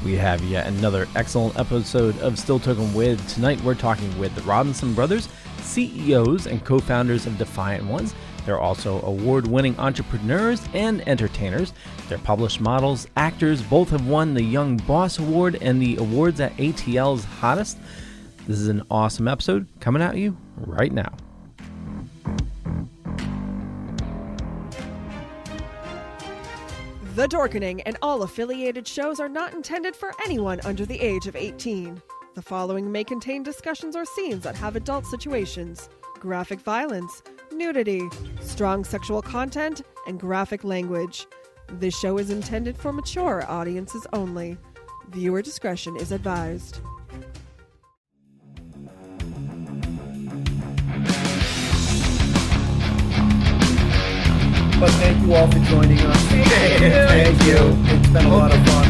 We have yet another excellent episode of Still Toking with. Tonight we're talking with the Robinson brothers, CEOs and co-founders of Defiant Ones. They're also award-winning entrepreneurs and entertainers. They're published models, actors. Both have won the Young B.O.S.S award and the awards at ATL's Hottest. This is an awesome episode coming at you right now. The Dorkening and all affiliated shows are not intended for anyone under the age of 18. The following may contain discussions or scenes that have adult situations, graphic violence, nudity, strong sexual content, and graphic language. This show is intended for mature audiences only. Viewer discretion is advised. But thank you all for joining us. Thank you. It's been a lot of fun.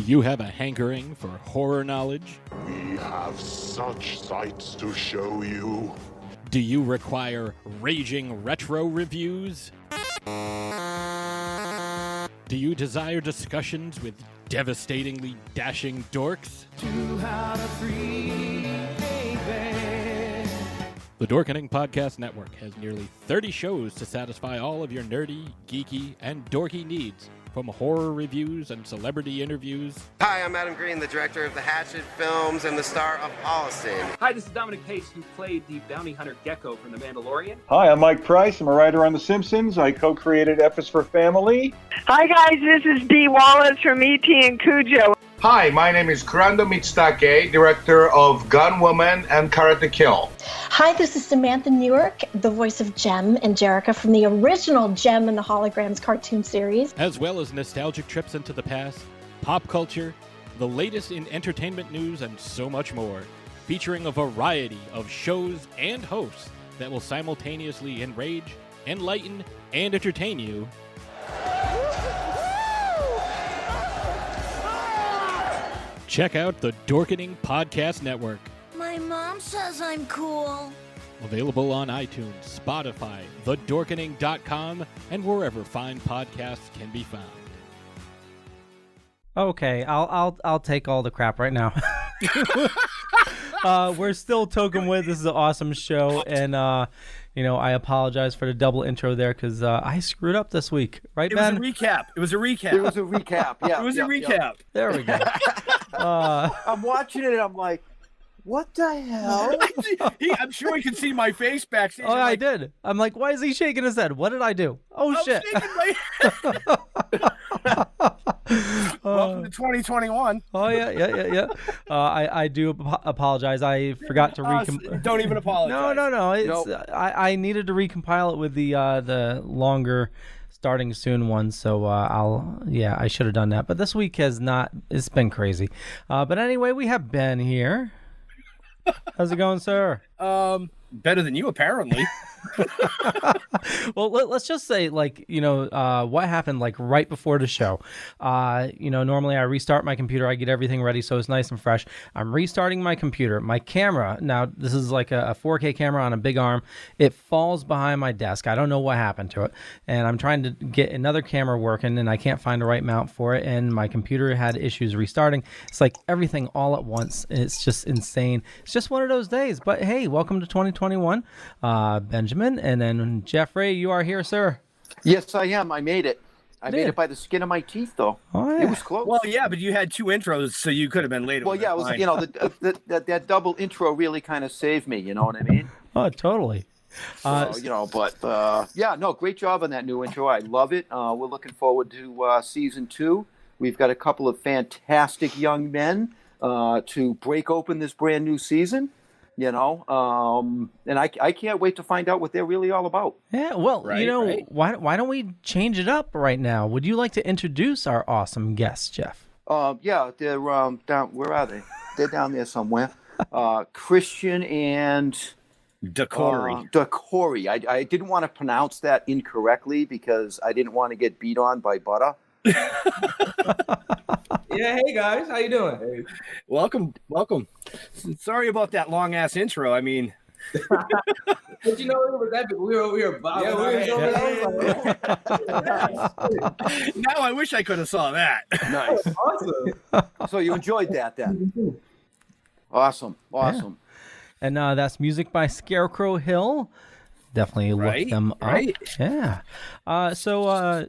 You have a hankering for horror knowledge? We have such sights to show you. Do you require raging retro reviews? Do you desire discussions with devastatingly dashing dorks? The Dorkening Podcast Network has nearly 30 shows to satisfy all of your nerdy, geeky, and dorky needs. From horror reviews and celebrity interviews. Hi, I'm Adam Green, the director of the Hatchet films and the star of Holliston. Hi, this is Dominic Pace, who played the bounty hunter Gecko from The Mandalorian. Hi, I'm Mike Price. I'm a writer on The Simpsons. I co-created F is for Family. Hi, guys. This is Dee Wallace from E.T. and Cujo. Hi, my name is Kurando Mitsutake, director of Gun Woman and Karate Kill. Hi, this is Samantha Newark, the voice of Jem and Jerrica from the original Jem and the Holograms cartoon series. As well as nostalgic trips into the past, pop culture, the latest in entertainment news, and so much more. Featuring a variety of shows and hosts that will simultaneously enrage, enlighten, and entertain you. Check out the Dorkening Podcast Network. My mom says I'm cool. Available on iTunes, Spotify, thedorkening.com, and wherever fine podcasts can be found. Okay, I'll take all the crap right now. We're still Toking with. This is an awesome show, and I apologize for the double intro there because I screwed up this week. Right, Ben? It was a recap. Yeah. It was a recap. There we go. I'm watching it and I'm like, what the hell? I'm sure he can see my face backstage. Oh, I did. I'm like, why is he shaking his head? What did I do? Oh, shit. Welcome to 2021. Oh, yeah. I do apologize. I forgot to Don't even apologize. No. I needed to recompile it with the longer starting soon one, so I should have done that. But this week it's been crazy. But anyway, we have Ben here. How's it going, sir? better than you, apparently. Well, let's just say, like, what happened, like, right before the show. Normally I restart my computer, I get everything ready so it's nice and fresh. I'm restarting my computer. My camera, now this is like a 4K camera on a big arm. It falls behind my desk. I don't know what happened to it. And I'm trying to get another camera working, and I can't find the right mount for it. And my computer had issues restarting. It's like everything all at once. It's just insane. It's just one of those days. But hey, welcome to 2021, Benjamin. And then Jeffrey, you are here, sir. Yes, I am. I made it. I made it by the skin of my teeth, though. Oh, yeah. It was close. Well, yeah, but you had 2 intros, so you could have been later. Well, yeah, it was. That double intro really kind of saved me. You know what I mean? Oh, totally. Great job on that new intro. I love it. We're looking forward to season 2. We've got a couple of fantastic young men to break open this brand new season. And I can't wait to find out what they're really all about. Yeah, well, why don't we change it up right now? Would you like to introduce our awesome guests, Jeff? Yeah, they're down. Where are they? They're down there somewhere. Christian and Dekori. Dekori. I didn't want to pronounce that incorrectly because I didn't want to get beat on by butter. Yeah, hey guys, how you doing? Hey. Welcome. Sorry about that long ass intro. I mean, but it was epic. We were Now I wish I could have saw that. Nice. Awesome. So you enjoyed that then? Awesome. Yeah. And that's music by Scarecrow Hill. Definitely look them up. Right. Yeah. Sorry,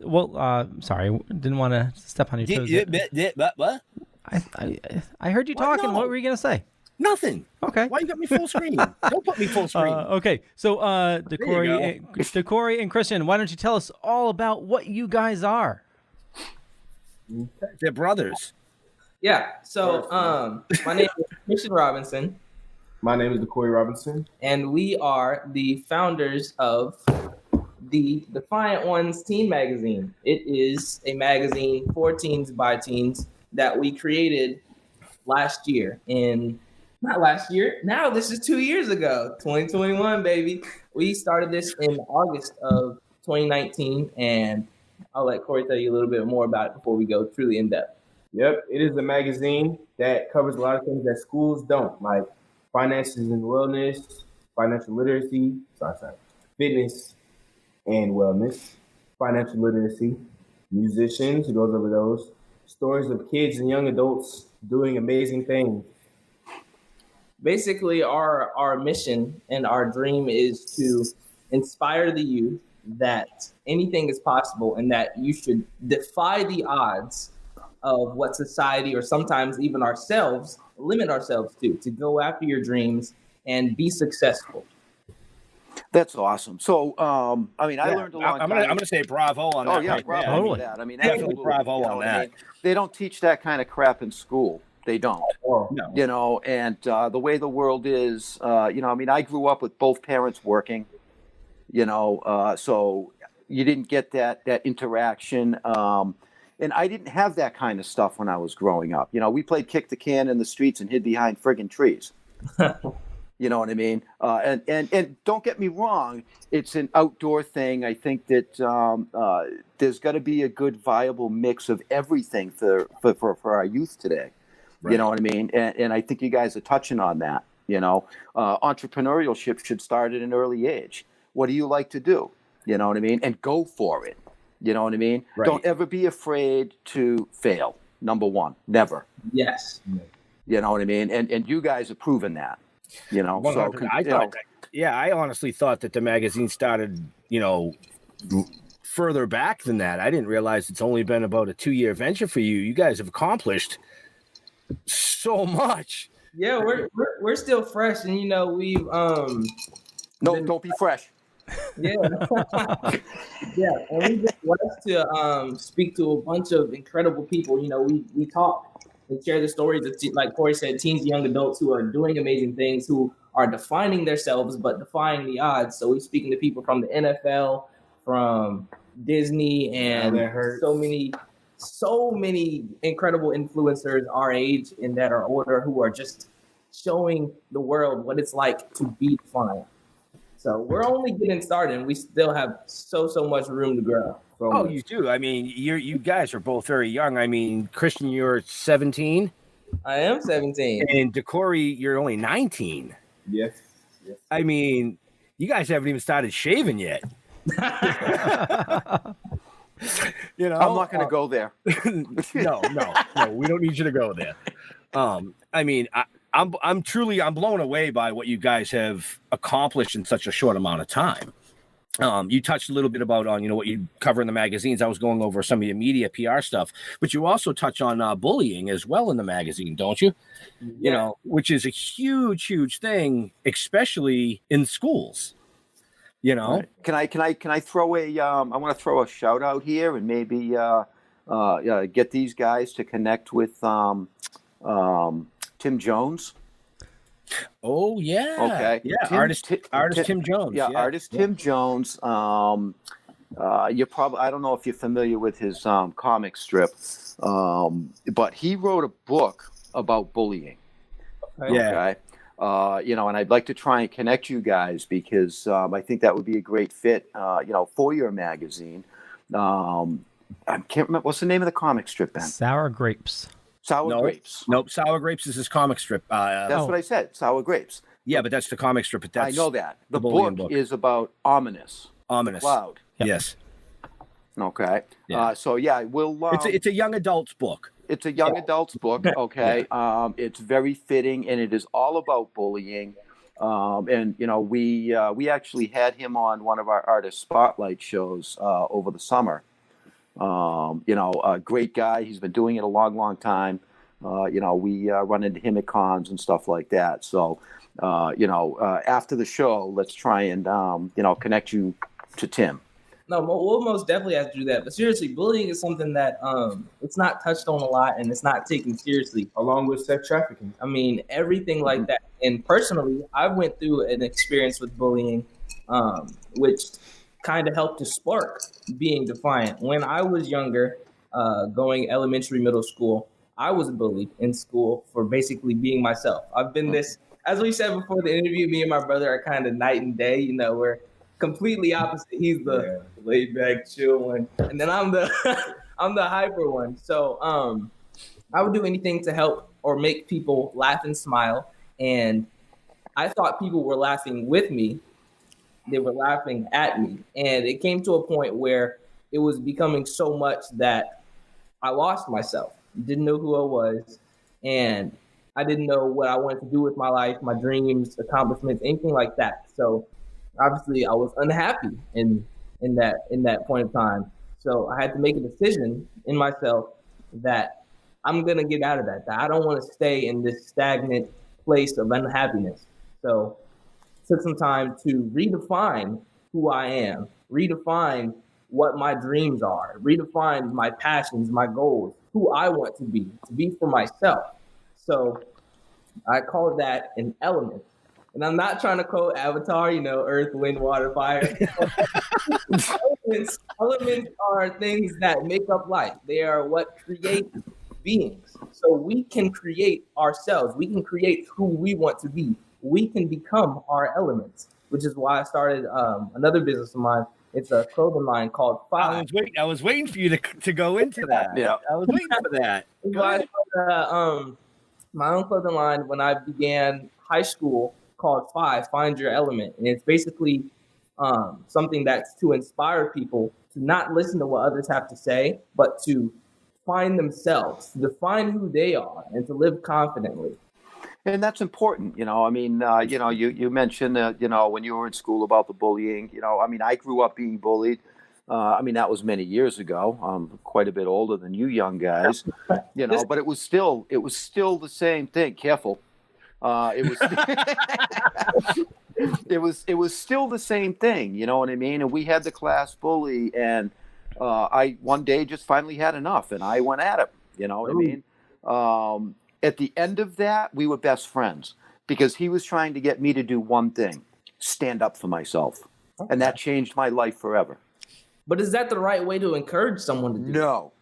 didn't want to step on your toes. What? I heard you talking. No. What were you going to say? Nothing. Okay. Why you got me full screen? Don't put me full screen. Okay. So, Dekori and Christian, why don't you tell us all about what you guys are? They're brothers. Yeah. So, my name is Christian Robinson. My name is Dekori Robinson. And we are the founders of the Defiant One's Teen Magazine. It is a magazine for teens by teens that we created last year. Not last year. Now this is 2 years ago, 2021, baby. We started this in August of 2019, and I'll let Corey tell you a little bit more about it before we go truly in depth. Yep, it is a magazine that covers a lot of things that schools don't, like finances and wellness, financial literacy, fitness and wellness, financial literacy, musicians, it goes over those, stories of kids and young adults doing amazing things. Basically, our mission and our dream is to inspire the youth that anything is possible and that you should defy the odds of what society or sometimes even ourselves limit ourselves to go after your dreams and be successful. That's awesome. So, I learned a long time. I'm gonna say bravo on that. Oh, yeah, bravo on that. I mean, definitely bravo on that. I mean, they don't teach that kind of crap in school. They don't. No. And the way the world is, I grew up with both parents working, so you didn't get that interaction. And I didn't have that kind of stuff when I was growing up. We played kick the can in the streets and hid behind friggin' trees. You know what I mean? And don't get me wrong, it's an outdoor thing. I think that there's got to be a good, viable mix of everything for our youth today. Right. You know what I mean? And I think you guys are touching on that. Entrepreneurship should start at an early age. What do you like to do? You know what I mean? And go for it. You know what I mean? Right. Don't ever be afraid to fail. Number one, never. Yes. You know what I mean? And you guys have proven that. I honestly thought that the magazine started, further back than that. I didn't realize it's only been about a 2-year venture for you. You guys have accomplished so much. Yeah, we're still fresh, and we've don't be fresh. Yeah. Yeah, and we've been blessed to speak to a bunch of incredible people. We talk and share the stories of, like Corey said, teens, young adults who are doing amazing things, who are defining themselves but defying the odds. So we're speaking to people from the NFL, from Disney, and so many incredible influencers our age and that are older who are just showing the world what it's like to be defiant. So we're only getting started, and we still have so much room to grow. Oh, you do. I mean, you guys are both very young. I mean, Christian, you're 17. I am 17. And Dekori, you're only 19. Yes. I mean, you guys haven't even started shaving yet. You know, I'm not going to go there. No, we don't need you to go there. I mean, I'm truly blown away by what you guys have accomplished in such a short amount of time. You touched a little bit about on what you cover in the magazines. I was going over some of your media PR stuff, but you also touch on bullying as well in the magazine, don't you? Yeah. You know, which is a huge thing, especially in schools. You know, right. Can I throw a I want to throw a shout out here and maybe get these guys to connect with Tim Jones. Oh yeah. Okay. Yeah. Artist Tim Jones. Yeah. Artist Tim Jones. You're probably, I don't know if you're familiar with his comic strip, but he wrote a book about bullying. Yeah. Okay. And I'd like to try and connect you guys because I think that would be a great fit, for your magazine. I can't remember what's the name of the comic strip, Ben. Sour Grapes. Sour Grapes. Nope. Sour Grapes is his comic strip. That's what I said. Sour Grapes. Yeah, but that's the comic strip. But that's I know that. The bullying book is about Ominous. Cloud. Yep. Yes. Okay. Yeah. We'll. It's a young adult's book. It's a young adult's book. Okay. It's very fitting, and it is all about bullying. We actually had him on one of our artist spotlight shows over the summer. A great guy. He's been doing it a long time. We run into him at cons and stuff like that. So, after the show, let's try and, connect you to Tim. No, we'll most definitely have to do that. But seriously, bullying is something that it's not touched on a lot and it's not taken seriously. Along with sex trafficking. I mean, everything like that. And personally, I went through an experience with bullying, which kind of helped to spark being Defiant. When I was younger, going elementary, middle school, I was bullied in school for basically being myself. I've been this, as we said before the interview, me and my brother are kind of night and day, we're completely opposite. He's the laid back, chill one. And then I'm the hyper one. So I would do anything to help or make people laugh and smile. And I thought people were laughing with me. They were laughing at me. And it came to a point where it was becoming so much that I lost myself. Didn't know who I was. And I didn't know what I wanted to do with my life, my dreams, accomplishments, anything like that. So obviously I was unhappy in that point of time. So I had to make a decision in myself that I'm going to get out of that I don't want to stay in this stagnant place of unhappiness. So took some time to redefine who I am, redefine what my dreams are, redefine my passions, my goals, who I want to be for myself. So I call that an element. And I'm not trying to quote Avatar, earth, wind, water, fire. Elements are things that make up life. They are what create beings. So we can create ourselves. We can create who we want to be. We can become our elements, which is why I started another business of mine. It's a clothing line called Five. I was waiting for you to go into that. Yeah, I was waiting for that. I started, my own clothing line when I began high school called Find Your Element. And it's basically something that's to inspire people to not listen to what others have to say, but to find themselves, to define who they are, and to live confidently. And that's important, you mentioned, when you were in school about the bullying, I grew up being bullied. That was many years ago. I'm quite a bit older than you young guys, but it was still the same thing. Careful. It was still the same thing. You know what I mean? And we had the class bully, and I one day just finally had enough, and I went at him. You know what I mean? At the end of that, we were best friends because he was trying to get me to do one thing: stand up for myself, and that changed my life forever. But is that the right way to encourage someone to do? No,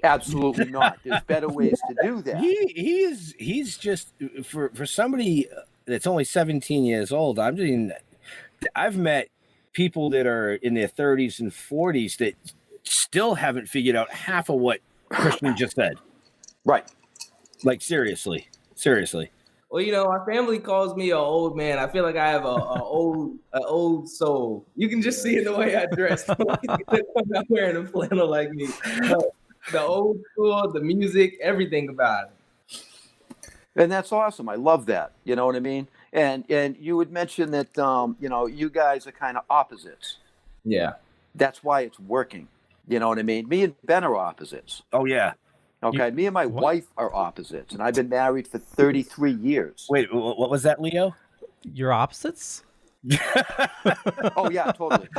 absolutely not. There's better ways to do that. He's just for somebody that's only 17 years old. I mean, I've met people that are in their 30s and 40s that still haven't figured out half of what Christian just said. Right. Like, seriously. Well, our family calls me an old man. I feel like I have a old soul. You can just see it the way I dress. I'm not wearing a flannel like me. But the old school, the music, everything about it. And that's awesome. I love that. You know what I mean? And you would mention that, you guys are kind of opposites. Yeah. That's why it's working. You know what I mean? Me and Ben are opposites. Oh, yeah. Okay, me and my wife are opposites, and I've been married for 33 years. Wait, what was that, Leo? You're opposites? Oh, yeah, totally.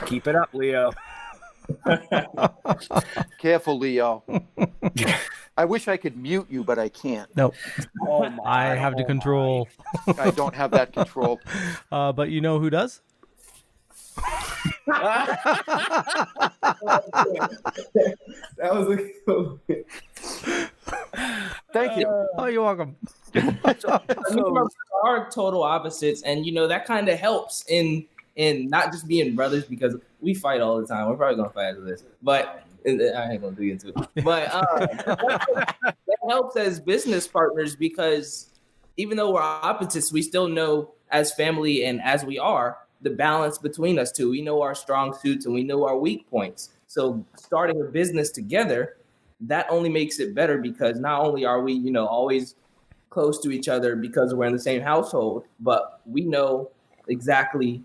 Keep it up, Leo. Careful, Leo. I wish I could mute you, but I can't. Nope. I have to control. I don't have that control. But you know who does? That was Thank you. Oh, you're welcome. So are total opposites, and that kind of helps in not just being brothers, because we fight all the time. We're probably gonna fight after this, but I ain't gonna dig into it. But that helps as business partners, because even though we're opposites, we still know as family and as we are the balance between us two. We know our strong suits and we know our weak points. So starting a business together, that only makes it better, because not only are we, always close to each other because we're in the same household, but we know exactly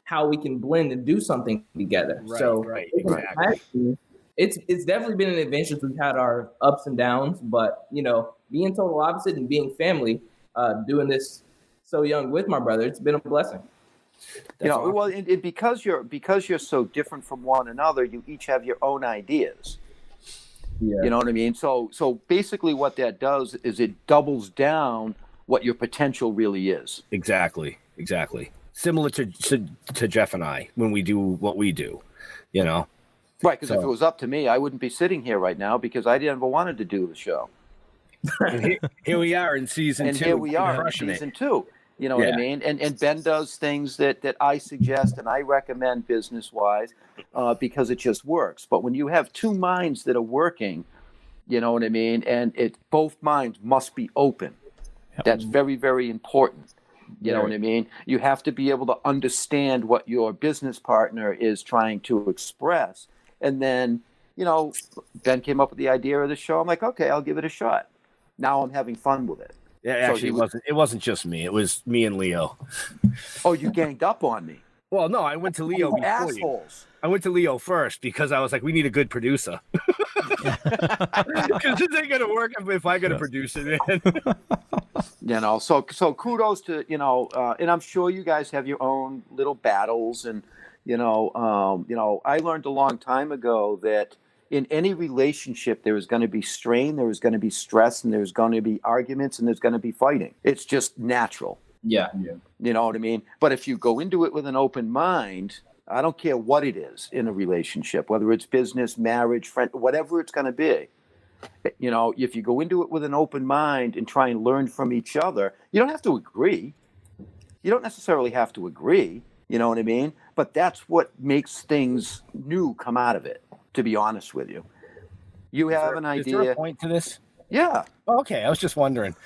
how we can blend and do something together. Right, exactly. It's definitely been an adventure. We've had our ups and downs, but being total opposite and being family, doing this so young with my brother, it's been a blessing. Awesome. Well, and because you're so different from one another, you each have your own ideas. Yeah. You know what I mean? So basically what that does is it doubles down what your potential really is. Exactly. Similar to Jeff and I when we do what we do, Right, because if it was up to me, I wouldn't be sitting here right now, because I never wanted to do the show. Here we are in season 2. And here we are in season 2. You know what I mean? And Ben does things that I suggest and I recommend business-wise because it just works. But when you have two minds that are working, you know what I mean? And both minds must be open. Yep. That's very, very important. You know what I mean? You have to be able to understand what your business partner is trying to express. And then, Ben came up with the idea of the show. I'm like, okay, I'll give it a shot. Now I'm having fun with it. Yeah, actually, it wasn't just me. It was me and Leo. Oh, you ganged up on me. Well, no, I went to Leo before assholes. I went to Leo first because I was like, we need a good producer. Because this ain't gonna work if I gotta produce it. So kudos to and I'm sure you guys have your own little battles, and I learned a long time ago that in any relationship, there is going to be strain, there is going to be stress, and there's going to be arguments, and there's going to be fighting. It's just natural. Yeah. You know what I mean? But if you go into it with an open mind, I don't care what it is in a relationship, whether it's business, marriage, friend, whatever it's going to be. If you go into it with an open mind and try and learn from each other, you don't have to agree. You don't necessarily have to agree. You know what I mean? But that's what makes things new come out of it. To be honest with you, you have an idea. Is there a point to this? Yeah. Okay, I was just wondering.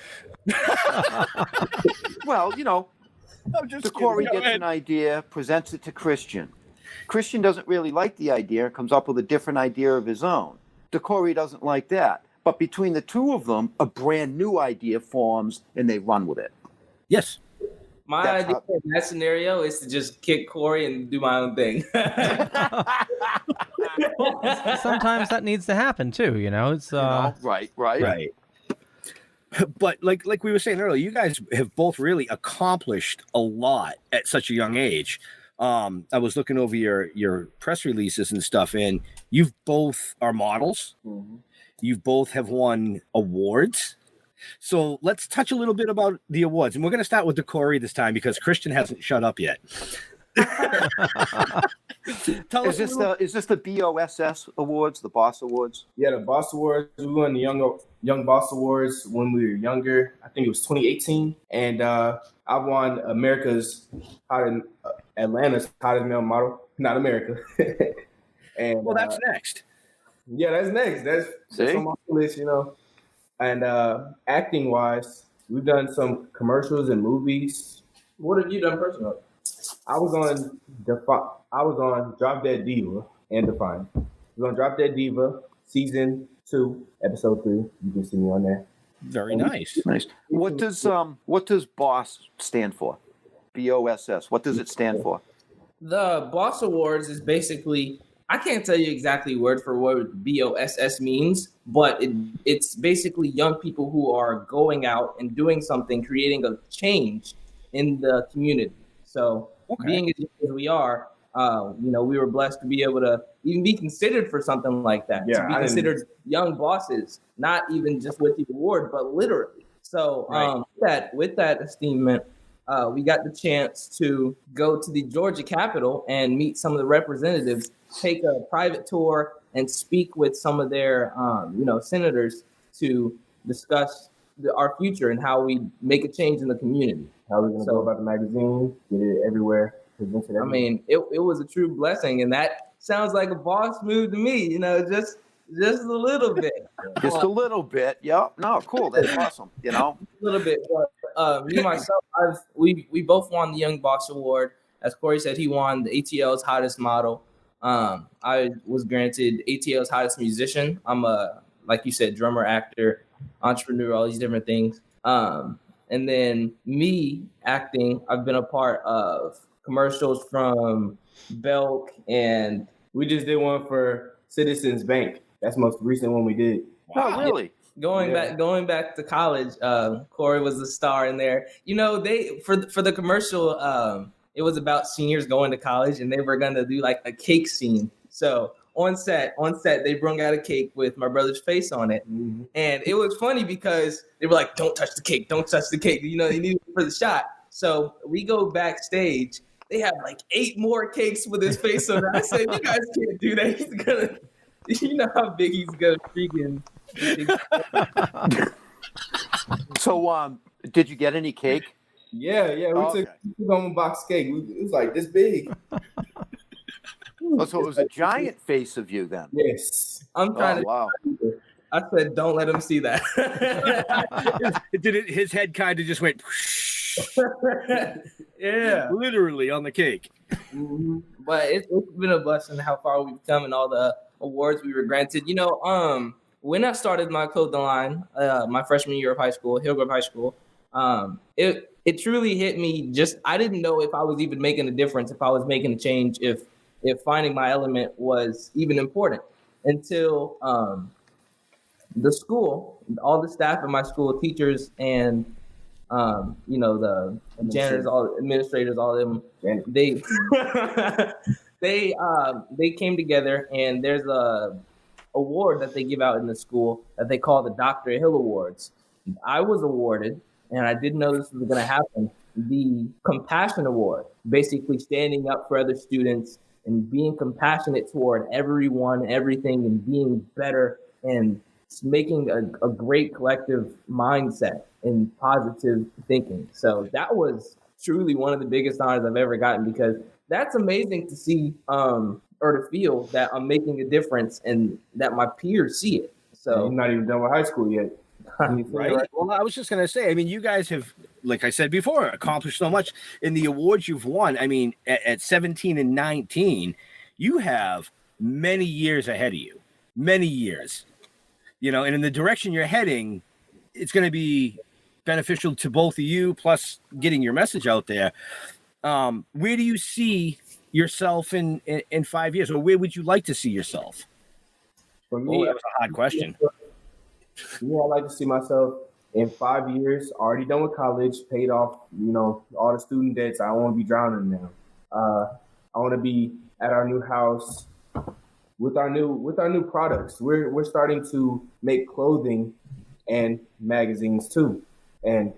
Well, Dekori gets an idea, presents it to Christian. Christian doesn't really like the idea, comes up with a different idea of his own. Dekori doesn't like that. But between the two of them, a brand new idea forms, and they run with it. Yes. My idea in that scenario is to just kick Corey and do my own thing. Well, sometimes that needs to happen too, It's right. But like we were saying earlier, you guys have both really accomplished a lot at such a young age. I was looking over your press releases and stuff, and you've both are models. Mm-hmm. You both have won awards. So let's touch a little bit about the awards, and we're going to start with Dekori this time because Christian hasn't shut up yet. Is this the B.O.S.S awards, the B.O.S.S awards? Yeah, the B.O.S.S awards. We won the Young B.O.S S awards when we were younger. I think it was 2018, and I I won Atlanta's hottest male model, not America. And well, that's next. Yeah, that's next. That's on my list, you know. And acting wise, we've done some commercials and movies. What have you done personally? I was on Drop Dead Diva and Defiant. I was on Drop Dead Diva season 2, episode 3. You can see me on there. Very nice. Nice. What does B.O.S.S stand for? B.O.S.S. What does it stand for? The B.O.S.S Awards is basically, I can't tell you exactly word for word what B.O.S.S means, but it's basically young people who are going out and doing something, creating a change in the community. So being as young as we are, we were blessed to be able to even be considered for something like that. Yeah, to be considered young bosses, not even just with the award, but literally. So with that esteemment, we got the chance to go to the Georgia Capitol and meet some of the representatives, take a private tour, and speak with some of their, senators to discuss our future and how we make a change in the community. How we're going to go about the magazine, get it everywhere, present it everywhere. I mean, it was a true blessing, and that sounds like a boss move to me, just a little bit. Just a little bit. Yeah. No, cool. That's awesome. A little bit. But, me, myself, we both won the Young B.O.S.S Award. As Corey said, he won the ATL's hottest model. I was granted ATL's hottest musician. I'm a, like you said, drummer, actor, entrepreneur, all these different things. And then me acting, I've been a part of commercials from Belk, and we just did one for Citizens Bank. That's the most recent one we did. Wow, really? Going back to college, Corey was the star in there. They for the commercial, it was about seniors going to college, and they were gonna do like a cake scene. So on set, they brought out a cake with my brother's face on it, and it was funny because they were like, "Don't touch the cake, don't touch the cake." They needed it for the shot. So we go backstage. They have like 8 more cakes with his face on it. I said, "You guys can't do that. He's gonna." You know how big he's gonna freaking. So, did you get any cake? Yeah. We took home a box cake. It was like this big. So it was a giant face of you then. Yes. I'm trying to. Wow. I said, don't let him see that. His head kind of just went. Yeah. Literally on the cake. Mm-hmm. But it's been a blessing how far we've come and all the awards we were granted. When I started my clothing line, my freshman year of high school, Hillgrove High School, it truly hit me. I didn't know if I was even making a difference, if I was making a change, if finding my element was even important until the school, all the staff in my school, teachers and the janitors, all administrators, all of them, they they came together, and there's a award that they give out in the school that they call the Dr. Hill Awards. I was awarded, and I didn't know this was going to happen, the Compassion Award, basically standing up for other students and being compassionate toward everyone, everything, and being better and making a great collective mindset and positive thinking. So that was truly one of the biggest honors I've ever gotten, because that's amazing to see or to feel that I'm making a difference and that my peers see it. So you're not even done with high school yet. Right. Well, I was just going to say, you guys have, like I said before, accomplished so much in the awards you've won. At 17 and 19, you have many years ahead of you, many years, and in the direction you're heading, it's going to be beneficial to both of you, plus getting your message out there. Where do you see yourself in 5 years, or where would you like to see yourself? For me, that was a hard question. I like to see myself in 5 years, already done with college, paid off, all the student debts. I don't want to be drowning now. I want to be at our new house with our new products. We're starting to make clothing and magazines too, and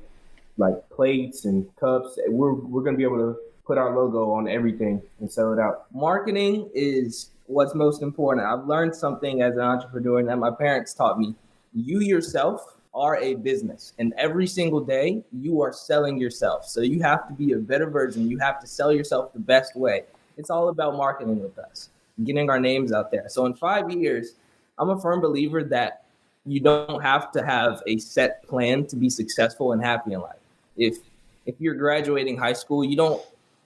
like plates and cups. We're going to be able to put our logo on everything and sell it out. Marketing is what's most important. I've learned something as an entrepreneur that my parents taught me. You yourself are a business, and every single day you are selling yourself. So you have to be a better version. You have to sell yourself the best way. It's all about marketing with us, getting our names out there. So in 5 years, I'm a firm believer that you don't have to have a set plan to be successful and happy in life. If you're graduating high school, you don't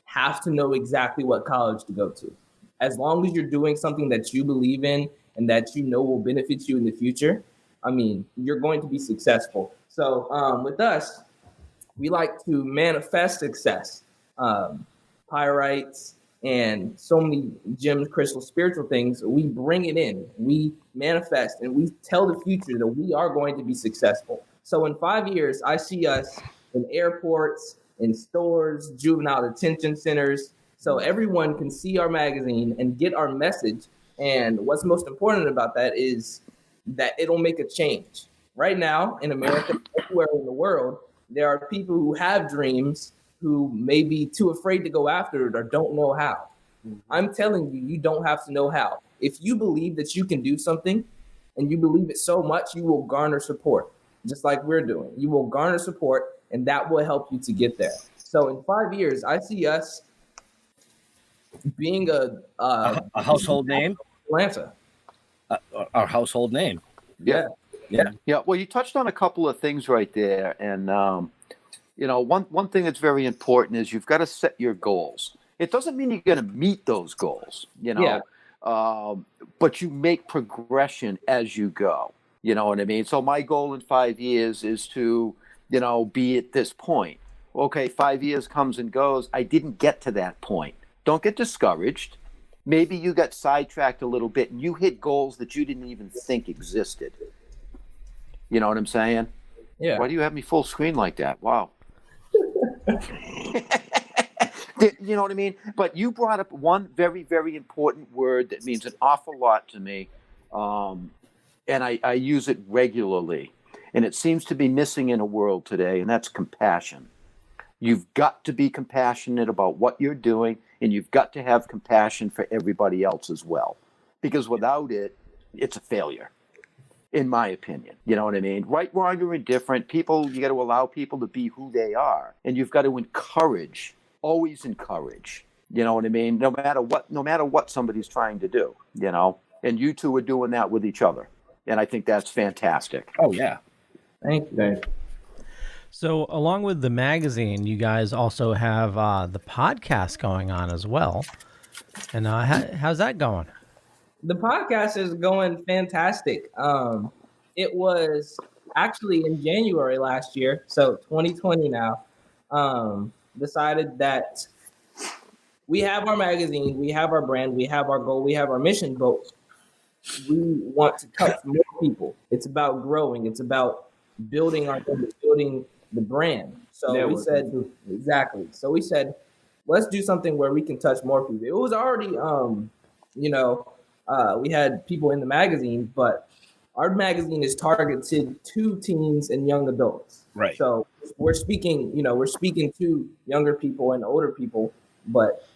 have to know exactly what college to go to. As long as you're doing something that you believe in and that you know will benefit you in the future, I mean, you're going to be successful. So with us, we like to manifest success. Pyrites and so many gems, crystals, spiritual things, we bring it in. We manifest and we tell the future that we are going to be successful. So in 5 years, I see us in airports, in stores, juvenile detention centers, so everyone can see our magazine and get our message. And what's most important about that is that it'll make a change. Right now in America, everywhere in the world, there are people who have dreams who may be too afraid to go after it or don't know how. I'm telling you, you don't have to know how. If you believe that you can do something and you believe it so much, you will garner support, just like we're doing. You will garner support, and that will help you to get there. So in 5 years, I see us being a household name. Atlanta. Our household name. Yeah. Well, you touched on a couple of things right there, and one thing that's very important is you've got to set your goals. It doesn't mean you're going to meet those goals, but you make progression as you go. You know what I mean? So my goal in 5 years is to, be at this point. Okay, 5 years comes and goes. I didn't get to that point. Don't get discouraged. Maybe you got sidetracked a little bit and you hit goals that you didn't even think existed. You know what I'm saying? Yeah. Why do you have me full screen like that? Wow. You know what I mean? But you brought up one very, very important word that means an awful lot to me. And I use it regularly. And it seems to be missing in a world today, and that's compassion. You've got to be compassionate about what you're doing, and you've got to have compassion for everybody else as well. Because without it, it's a failure, in my opinion. You know what I mean? Right, wrong, or indifferent, people, you got to allow people to be who they are. And you've got to encourage, always encourage. You know what I mean? No matter what somebody's trying to do, And you two are doing that with each other. And I think that's fantastic. Oh, yeah. Thank you. So along with the magazine, you guys also have the podcast going on as well. And how's that going? The podcast is going fantastic. It was actually in January last year, so 2020 now, decided that we have our magazine, we have our brand, we have our goal, we have our mission, but we want to touch more people. It's about growing. It's about building the brand. So we said, exactly. So we said, let's do something where we can touch more people. It was already, we had people in the magazine, but our magazine is targeted to teens and young adults. Right. So we're speaking to younger people and older people, but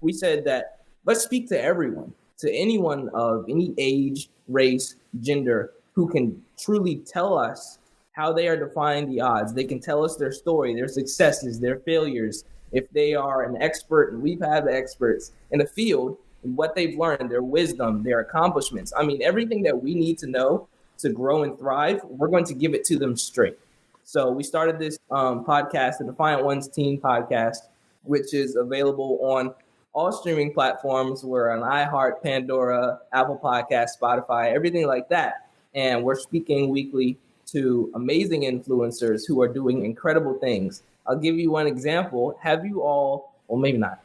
we said that let's speak to everyone, to anyone of any age, race, gender, who can truly tell us how they are defying the odds. They can tell us their story, their successes, their failures. If they are an expert, and we've had the experts in the field, and what they've learned, their wisdom, their accomplishments. I mean, everything that we need to know to grow and thrive, we're going to give it to them straight. So we started this podcast, the Defiant One's Teen Podcast, which is available on all streaming platforms. We're on iHeart, Pandora, Apple Podcasts, Spotify, everything like that. And we're speaking weekly to amazing influencers who are doing incredible things. I'll give you one example. Have you all, well, maybe not,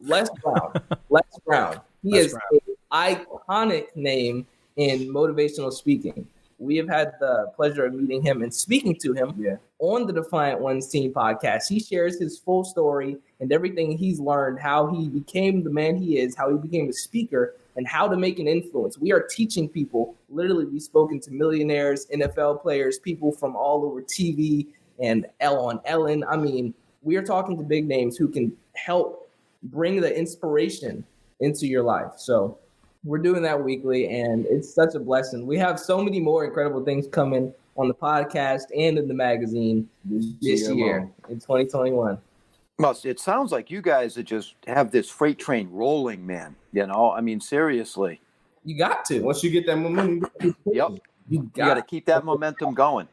Les Brown. Les Brown. He is an iconic name in motivational speaking. We have had the pleasure of meeting him and speaking to him on the Defiant One's Teen Podcast. He shares his full story and everything he's learned, how he became the man he is, how he became a speaker, and how to make an influence. We are teaching people. Literally, we've spoken to millionaires, NFL players, people from all over TV and on Ellen. I mean, we are talking to big names who can help bring the inspiration into your life. So we're doing that weekly, and it's such a blessing. We have so many more incredible things coming on the podcast and in the magazine this year in 2021. Well, it sounds like you guys are just have this freight train rolling, man. You know, I mean, seriously. You got to. Once you get that momentum. Yep. You got to keep that momentum going.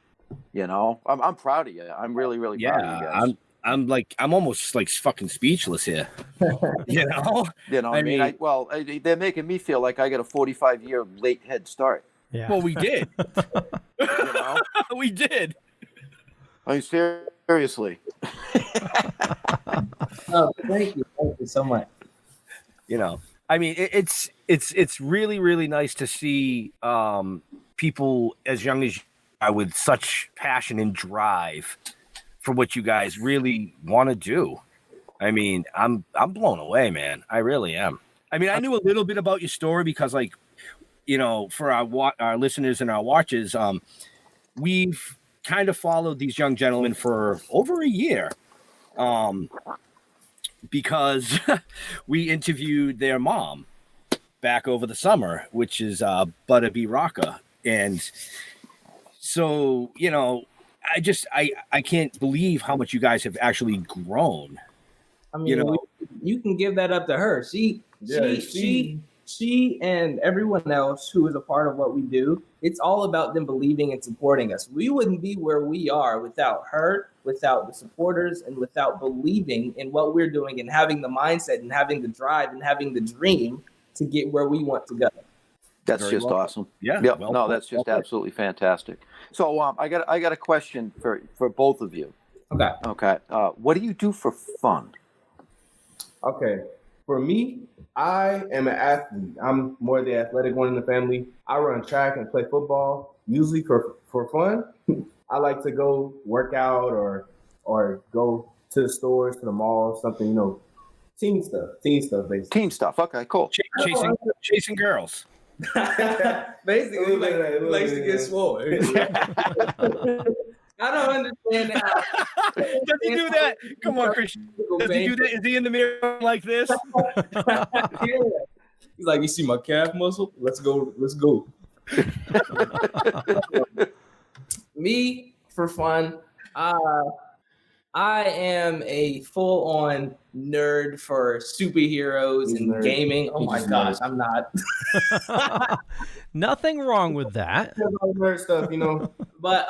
You know, I'm proud of you. I'm really, really proud of you guys. I'm almost like fucking speechless here. You know? I mean, they're making me feel like I got a 45-year late head start. Yeah. Well, we did. You know? We did. I mean, seriously. Oh, thank you so much. You know, I mean, it's really, really nice to see people as young as you are with such passion and drive for what you guys really want to do. I mean, I'm blown away, man. I really am. I mean, I knew a little bit about your story because, like, you know, for our listeners and our watchers, we've kind of followed these young gentlemen for over a year. Because we interviewed their mom back over the summer, which is Butter B. Rocca. And so, you know, I can't believe how much you guys have actually grown. I mean, you know, you can give that up to her. She and everyone else who is a part of what we do, it's all about them believing and supporting us. We wouldn't be where we are without her, without the supporters, and without believing in what we're doing and having the mindset and having the drive and having the dream to get where we want to go. That's just awesome. Yeah. Yep. No, that's just absolutely fantastic. So I got a question for both of you. Okay. Okay. What do you do for fun? Okay. For me, I am an athlete. I'm more the athletic one in the family. I run track and play football, usually for fun. I like to go work out or go to the stores, to the mall, something, you know, team stuff, basically. Team stuff. Okay, cool. Chasing girls. Basically, likes to get swole. I don't understand how. Does he do that? Come on, Christian. Does he do that? Is he in the mirror like this? Yeah. He's like, you see my calf muscle? Let's go. Me, for fun, I am a full-on nerd for superheroes and gaming. Oh my gosh, I'm not. Nothing wrong with that. Nerd stuff, you know. But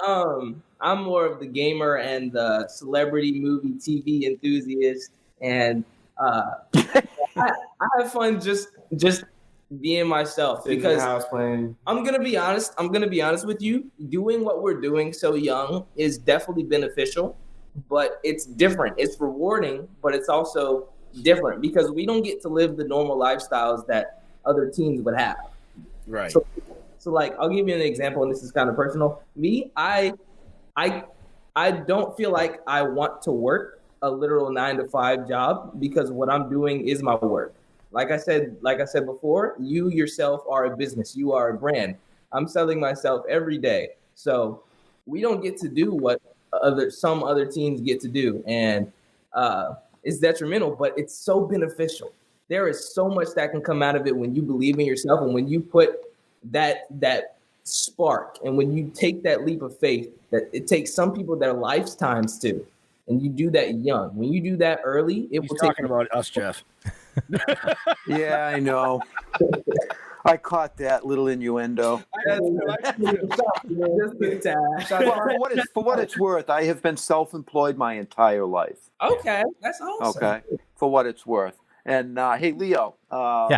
I'm more of the gamer and the celebrity movie TV enthusiast, and I have fun just being myself because I'm gonna be honest with you. Doing what we're doing so young is definitely beneficial, but it's different. It's rewarding, but it's also different because we don't get to live the normal lifestyles that other teens would have. Right. So like, I'll give you an example, and this is kind of personal. Me, I don't feel like I want to work a literal 9-to-5 job because what I'm doing is my work. Like I said before, you yourself are a business. You are a brand. I'm selling myself every day. So we don't get to do what some other teams get to do. And it's detrimental, but it's so beneficial. There is so much that can come out of it when you believe in yourself and when you put that spark and when you take that leap of faith that it takes some people their lifetimes to. And you do that young. When you do that early, He's talking about us, Jeff. Yeah, I know. I caught that little innuendo. For what it's worth, I have been self-employed my entire life. Okay, that's awesome. Okay, for what it's worth. And hey, Leo,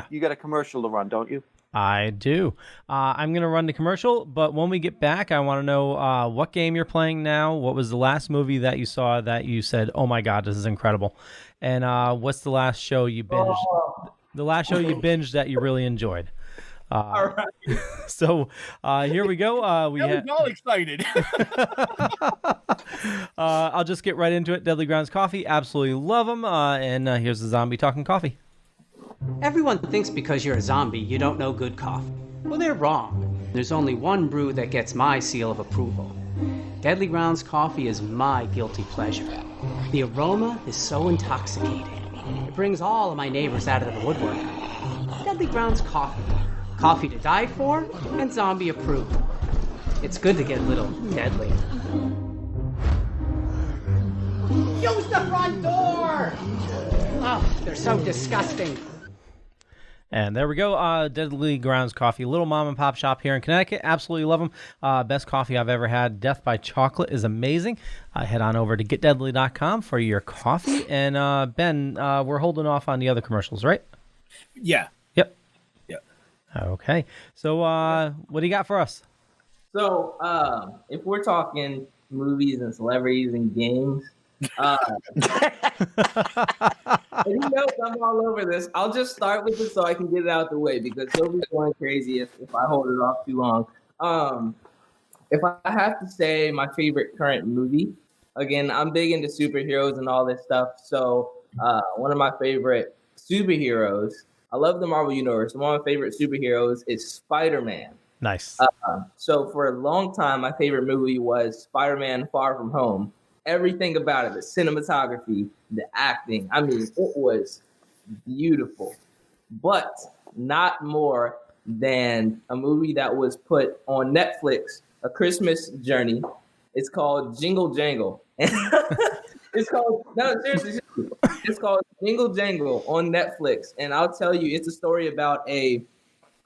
you got a commercial to run, don't you? I do. I'm going to run the commercial, but when we get back, I want to know what game you're playing now. What was the last movie that you saw that you said, oh my God, this is incredible? And what's the last show you binged? The last show you binged that you really enjoyed? All right. So here we go. We're all excited. I'll just get right into it. Deadly Grounds Coffee. Absolutely love them. And here's the zombie talking coffee. Everyone thinks because you're a zombie, you don't know good coffee. Well, they're wrong. There's only one brew that gets my seal of approval. Deadly Grounds Coffee is my guilty pleasure. The aroma is so intoxicating. It brings all of my neighbors out of the woodwork. Deadly Grounds Coffee. Coffee to die for and zombie approved. It's good to get a little deadly. Use the front door! Oh, they're so disgusting. And there we go. Deadly Grounds Coffee, little mom and pop shop here in Connecticut. Absolutely love them. Best coffee I've ever had. Death by Chocolate is amazing. Head on over to getdeadly.com for your coffee. And Ben, we're holding off on the other commercials, right? Yeah. Yep. Yeah. Okay. So what do you got for us? So if we're talking movies and celebrities and games, he knows I'm all over this. I'll just start with it so I can get it out the way because he'll be going crazy if I hold it off too long. If I have to say my favorite current movie, again, I'm big into superheroes and all this stuff. So one of my favorite superheroes, I love the Marvel Universe. One of my favorite superheroes is Spider-Man. Nice. So for a long time, my favorite movie was Spider-Man Far From Home. Everything about it, the cinematography, the acting, I mean, it was beautiful, but not more than a movie that was put on Netflix, A Christmas Journey. It's called Jingle Jangle. It's called Jingle Jangle on Netflix. And I'll tell you, it's a story about a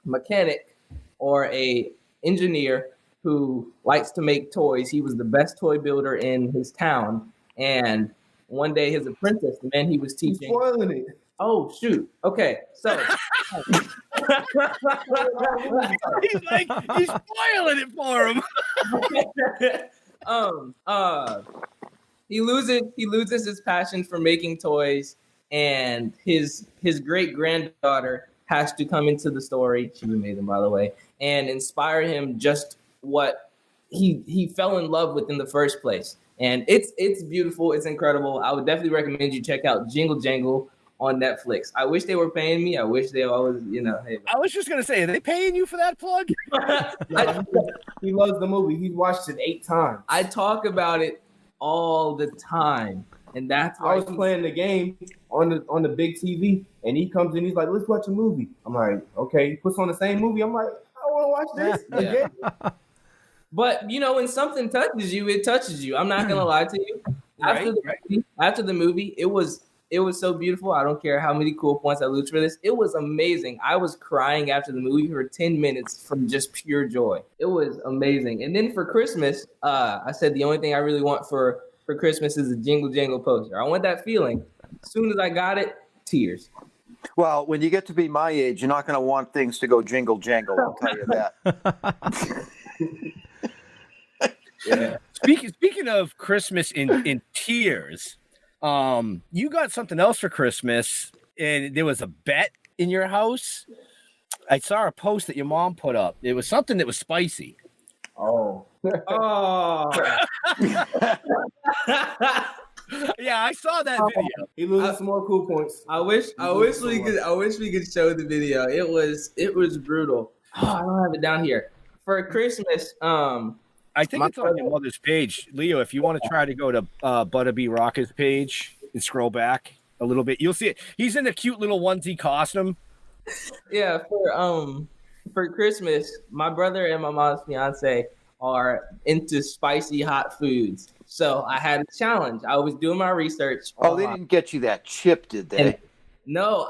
mechanic or a engineer who likes to make toys. He was the best toy builder in his town. And one day his apprentice, the man he was teaching. You're spoiling it. Oh, shoot. Okay. So he's spoiling it for him. He loses his passion for making toys, and his great granddaughter has to come into the story. She made them, by the way, and inspire him just what he fell in love with in the first place. And it's beautiful. It's incredible. I would definitely recommend you check out Jingle Jangle on Netflix. I wish they were paying me. I wish they always, hey. I was just going to say, are they paying you for that plug? He loves the movie. He's watched it 8 times. I talk about it all the time. And that's why I was playing the game on the big TV, and he comes in, he's like, let's watch a movie. I'm like, okay. He puts on the same movie. I'm like, I want to watch this again. But, when something touches you, it touches you. I'm not going to lie to you. After the movie, it was so beautiful. I don't care how many cool points I lose for this. It was amazing. I was crying after the movie for 10 minutes from just pure joy. It was amazing. And then for Christmas, I said the only thing I really want for Christmas is a Jingle Jangle poster. I want that feeling. As soon as I got it, tears. Well, when you get to be my age, you're not going to want things to go jingle jangle. I'll tell you that. Yeah. Speaking of Christmas in tears, you got something else for Christmas, and there was a bet in your house. I saw a post that your mom put up. It was something that was spicy. Oh. Yeah, I saw that video. He loses some more cool points. I wish we could show the video. It was brutal. Oh, I don't have it down here. For Christmas, I think it's on your mother's page. Leo, if you want to try to go to Butterby Rocker's page and scroll back a little bit, you'll see it. He's in a cute little onesie costume. Yeah, for Christmas, my brother and my mom's fiance are into spicy hot foods. So I had a challenge. I was doing my research. Oh, they didn't get you that chip, did they? No,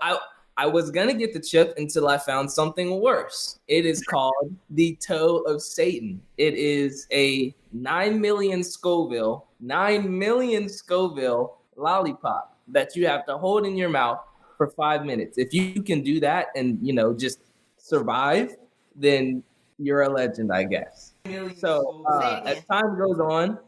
I was going to get the chip until I found something worse. It is called the toe of Satan. It is a 9 million Scoville lollipop that you have to hold in your mouth for 5 minutes. If you can do that and, just survive, then you're a legend, I guess. So as time goes on,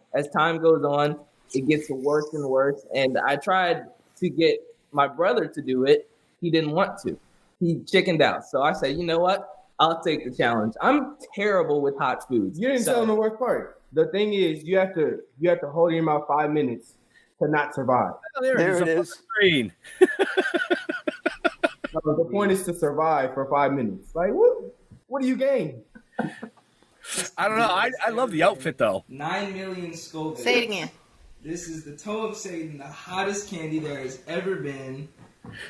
it gets worse and worse. And I tried to get my brother to do it. He didn't want to. He chickened out. So I said, you know what? I'll take the challenge. I'm terrible with hot foods. You didn't tell him the worst part. The thing is, you have to hold in your mouth 5 minutes to not survive. Oh, there it is. Screen. So the point is to survive for 5 minutes. Like, what do you gain? I don't know. I love the outfit, though. 9 million Scoville. Say it again. This is the toe of Satan, the hottest candy there has ever been.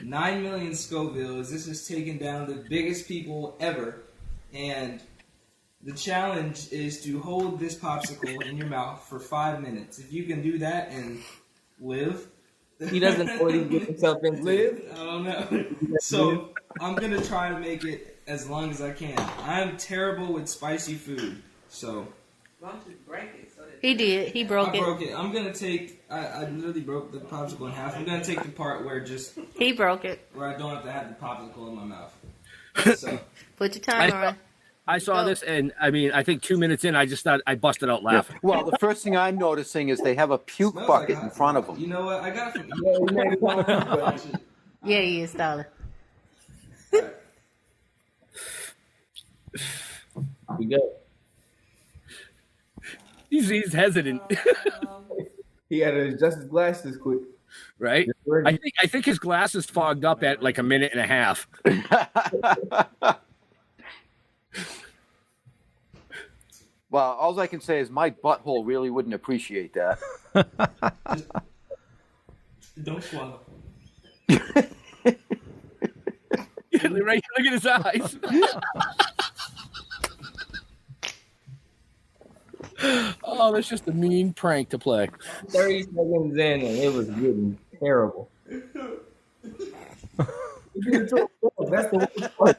9 million Scovilles. This has taken down the biggest people ever. And The challenge is to hold this popsicle in your mouth for 5 minutes. If you can do that and live. He doesn't know what he's getting himself into. Live? I don't know. So I'm going to try to make it as long as I can. I'm terrible with spicy food. So. Why don't you break it? He did. He broke it. I broke it. I'm going to take, I literally broke the popsicle in half. I'm going to take the part where he broke it. Where I don't have to have the popsicle in my mouth. So. Put your timer on. I saw this, and I mean, I think 2 minutes in, I just thought I busted out laughing. Yeah. Well, the first thing I'm noticing is they have a puke bucket in front of them. You know what? I got it from Yeah, he is, darling. We go. He's hesitant. He had to adjust his glasses quick. Right? I think his glasses fogged up at like a minute and a half. Well, all I can say is my butthole really wouldn't appreciate that. Don't swallow. Right, look at his eyes. Oh, that's just a mean prank to play. 30 seconds in, and it was getting terrible. That's the worst part.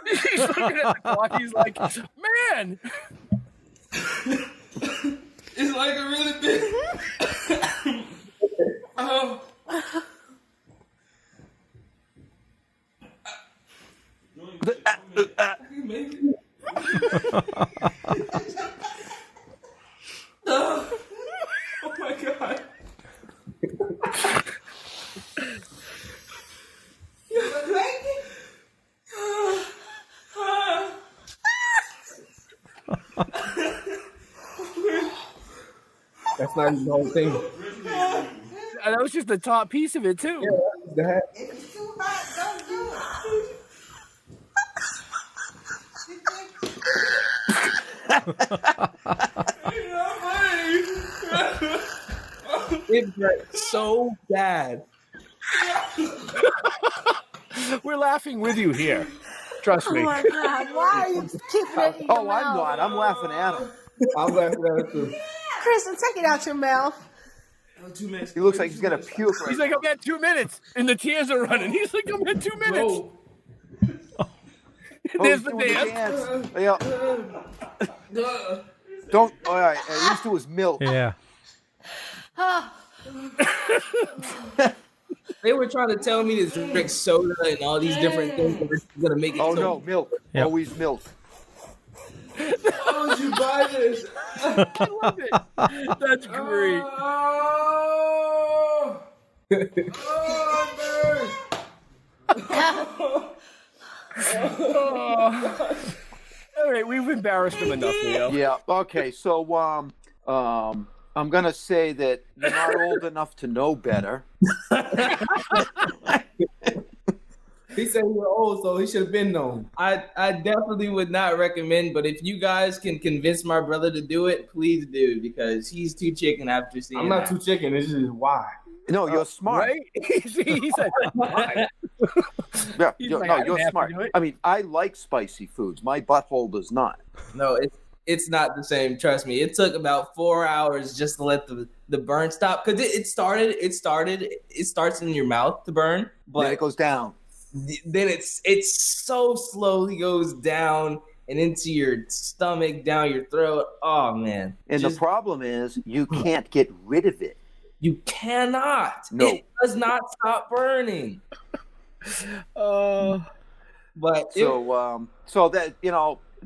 He's looking at the clock. He's like, man. It's like a really big. Oh. Oh my god. That's not even the whole thing. That was just the top piece of it, too. Yeah, If it's too hot, don't do It hurt so bad. We're laughing with you here. Trust me. Oh my God! Why are you keeping it in your Oh, I'm not. I'm laughing at him. I'm laughing at it too. Kristen, take it out your mouth. 2 minutes. He looks like he's gonna puke. He's like, I'm at 2 minutes, and the tears are running. He's like, I'm at 2 minutes. Whoa. There's he's the doing dance. Yeah. Don't. All right. At least it was milk. Yeah. They were trying to tell me to drink soda and all these different things that are gonna make it. Oh so no, milk. Yep. Always milk. How would you buy this? I love it. That's great. All right, we've embarrassed him enough, Leo. Yeah. Okay. So I'm gonna say that you're not old enough to know better. He said you were old, so he should have been known. I definitely would not recommend, but if you guys can convince my brother to do it, please do, because he's too chicken after seeing I'm not that. too chicken. It's just why. No, you're smart. Right? He said, Yeah, He's you're, like, no, I didn't you're have to smart. do it. I mean, I like spicy foods. My butthole does not. No, it's not the same. Trust me. It took about 4 hours just to let the burn stop, because it starts in your mouth to burn, but Then it goes down. then it's so slowly goes down and into your stomach, down your throat. Oh man! And the problem is you can't get rid of it. You cannot. No. It does not stop burning. But so that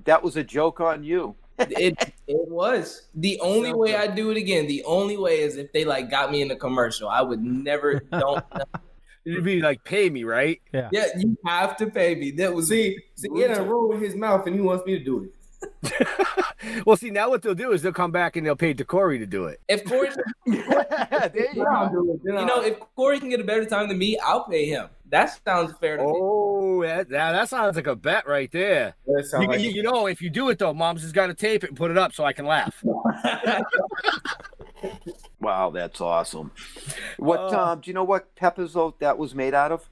that was a joke on you. it was. The only way I do it again, the only way is if they got me in a commercial. I would never It'd be like, pay me, right? Yeah. Yeah, you have to pay me. That was See, he had a roll in his mouth, and he wants me to do it. Well, see, now what they'll do is they'll come back and they'll pay Dekori to do it. If Corey, There you go. if Corey can get a better time than me, I'll pay him. That sounds fair to me. Oh, that sounds like a bet right there. That sounds like You know, if you do it though, Mom's has got to tape it and put it up so I can laugh. Wow, that's awesome. What do you know what peppers that was made out of?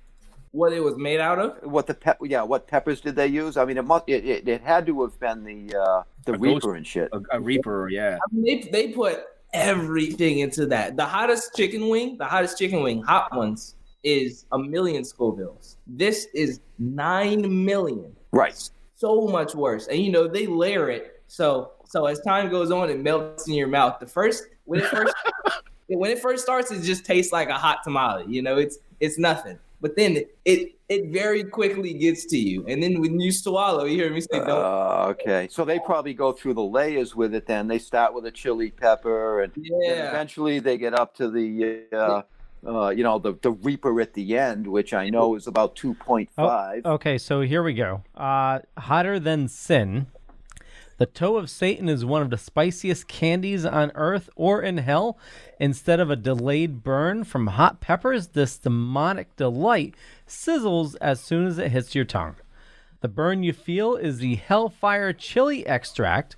what it was made out of? What peppers did they use? I mean, it had to have been the Reaper and shit. A Reaper, yeah. I mean, they put everything into that. The hottest chicken wing, hot ones, is 1 million Scovilles. This is 9 million. Right. So much worse. And they layer it. So as time goes on, it melts in your mouth. When it first starts, it just tastes like a hot tamale. It's nothing. But then it very quickly gets to you. And then when you swallow, you hear me say, don't. Okay. So they probably go through the layers with it then. They start with a chili pepper, and then eventually they get up to the Reaper at the end, which I know is about 2.5. Okay, so here we go. Hotter than sin. The toe of Satan is one of the spiciest candies on earth or in hell. Instead of a delayed burn from hot peppers, this demonic delight sizzles as soon as it hits your tongue. The burn you feel is the Hellfire Chili Extract,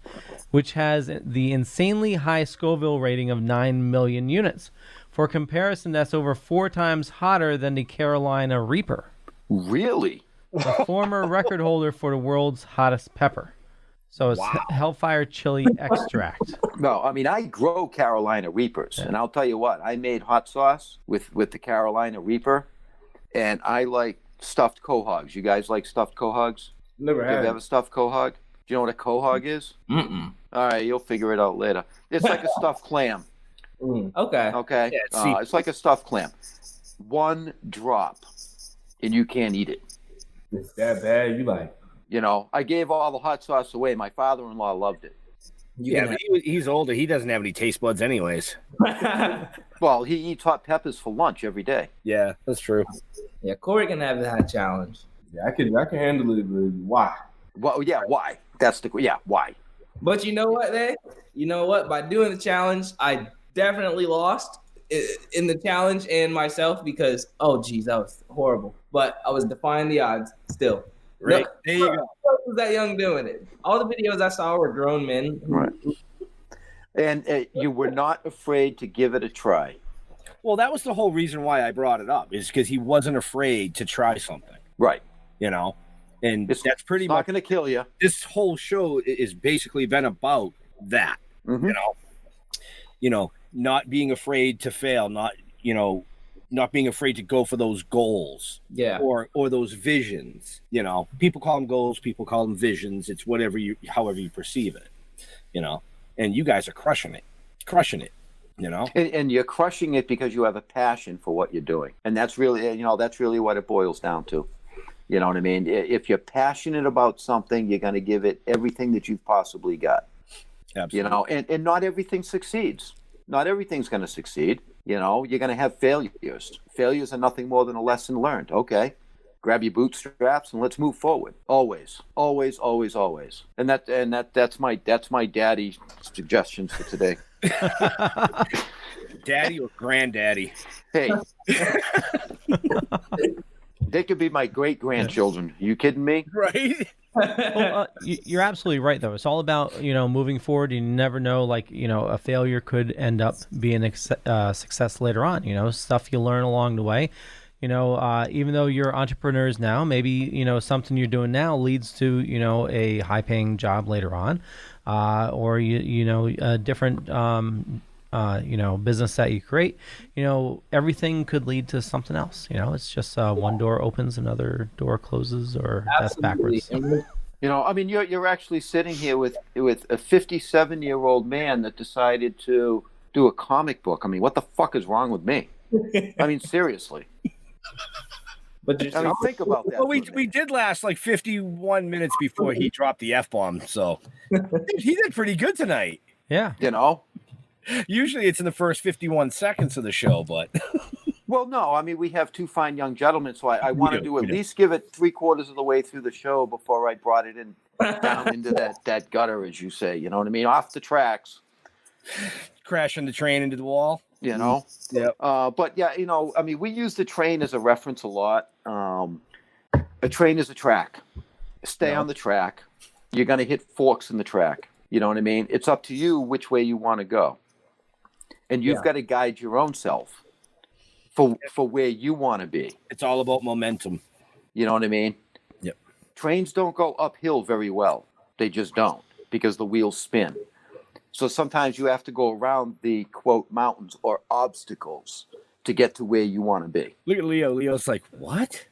which has the insanely high Scoville rating of 9 million units. For comparison, that's over 4 times hotter than the Carolina Reaper. Really? The former record holder for the world's hottest pepper. So it's Hellfire Chili Extract. No, I mean, I grow Carolina Reapers, and I'll tell you what, I made hot sauce with the Carolina Reaper, and I like stuffed quahogs. You guys like stuffed quahogs? Never had. You ever stuffed quahog? Do you know what a quahog is? Mm-mm. All right, you'll figure it out later. It's like a stuffed clam. Okay. Okay? Yeah, it's like a stuffed clam. 1 drop, and you can't eat it. It's that bad? You like? I gave all the hot sauce away. My father-in-law loved it. But he's older. He doesn't have any taste buds anyways. Well, he eats hot peppers for lunch every day. Yeah, that's true. Yeah, Corey can have that challenge. Yeah, I can handle it, but why? Well, yeah, why? Why? But you know what, You know what? By doing the challenge, I definitely lost in the challenge and myself because, that was horrible. But I was defying the odds still. Right. There you go. What was that young doing it? All the videos I saw were grown men. Right. And you were not afraid to give it a try. Well, that was the whole reason why I brought it up, is because he wasn't afraid to try something. Right. And that's pretty much not going to kill you. This whole show is basically been about that. Mm-hmm. Not being afraid to fail, not being afraid to go for those goals, or those visions. People call them goals, people call them visions. It's however you perceive it, And you guys are crushing it. And you're crushing it because you have a passion for what you're doing, and that's really what it boils down to. You know what I mean? If you're passionate about something, you're going to give it everything that you've possibly got. Absolutely. And not everything succeeds. Not everything's going to succeed. You're going to have failures. Failures are nothing more than a lesson learned. Okay, grab your bootstraps and let's move forward. Always, always, always, always. And that's my daddy suggestions for today. Daddy or granddaddy? Hey, they could be my great grandchildren. You kidding me? Right. Well, you're absolutely right, though. It's all about moving forward. You never know, a failure could end up being a success later on. Stuff you learn along the way. Even though you're entrepreneurs now, maybe something you're doing now leads to a high-paying job later on, or a different business that you create. Everything could lead to something else. It's just one door opens, another door closes, or that's backwards. You're actually sitting here with a 57-year-old man that decided to do a comic book. What the fuck is wrong with me? Seriously. But think about that. Well, we did last 51 minutes before he dropped the F-bomb, so he did pretty good tonight. Yeah. Usually it's in the first 51 seconds of the show, but... Well, no, we have 2 fine young gentlemen, so I wanted to at least give it 3/4 of the way through the show before I brought it down into that gutter, as you say, off the tracks. Crashing the train into the wall. Yeah. But yeah, we use the train as a reference a lot. A train is a track. Stay on the track. You're going to hit forks in the track. You know what I mean? It's up to you which way you want to go. And you've got to guide your own self. for where you want to be. It's all about momentum. You know what I mean? Yep. Trains don't go uphill very well. They just don't, because the wheels spin. So sometimes you have to go around the, quote, mountains or obstacles to get to where you want to be. Look at Leo. Leo's like, what?